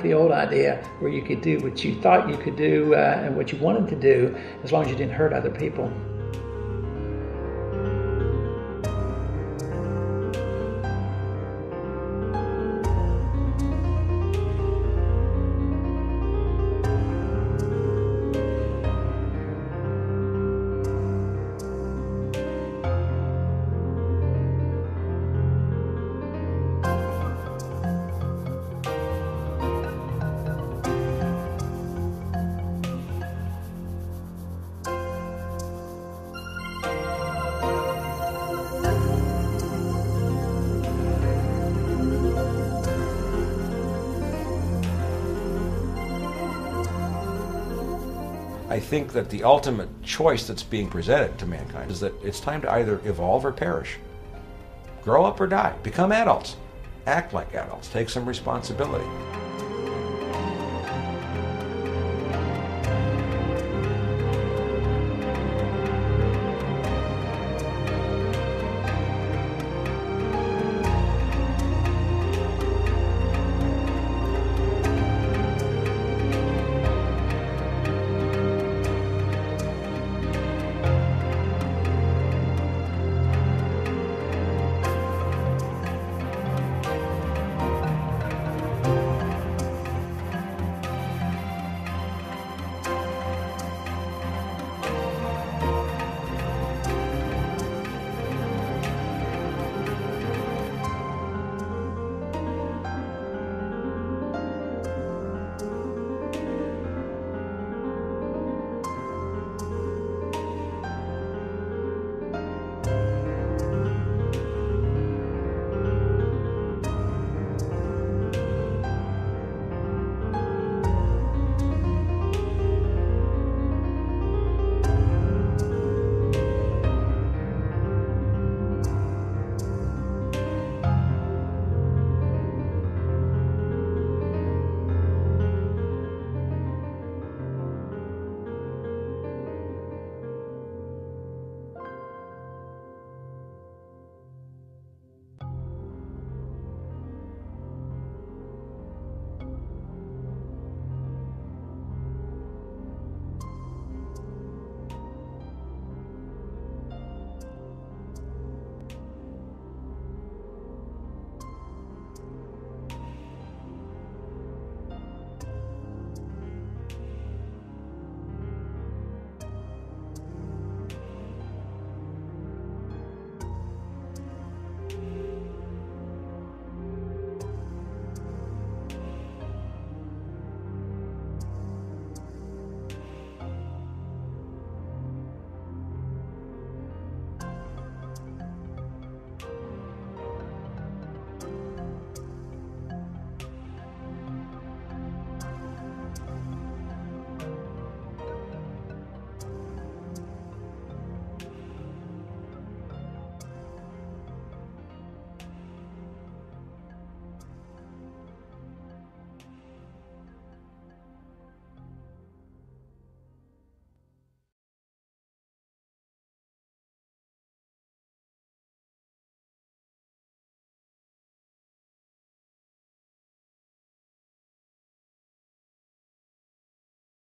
like the old idea where you could do what you thought you could do and what you wanted to do as long as you didn't hurt other people. I think that the ultimate choice that's being presented to mankind is that it's time to either evolve or perish. Grow up or die. Become adults. Act like adults. Take some responsibility.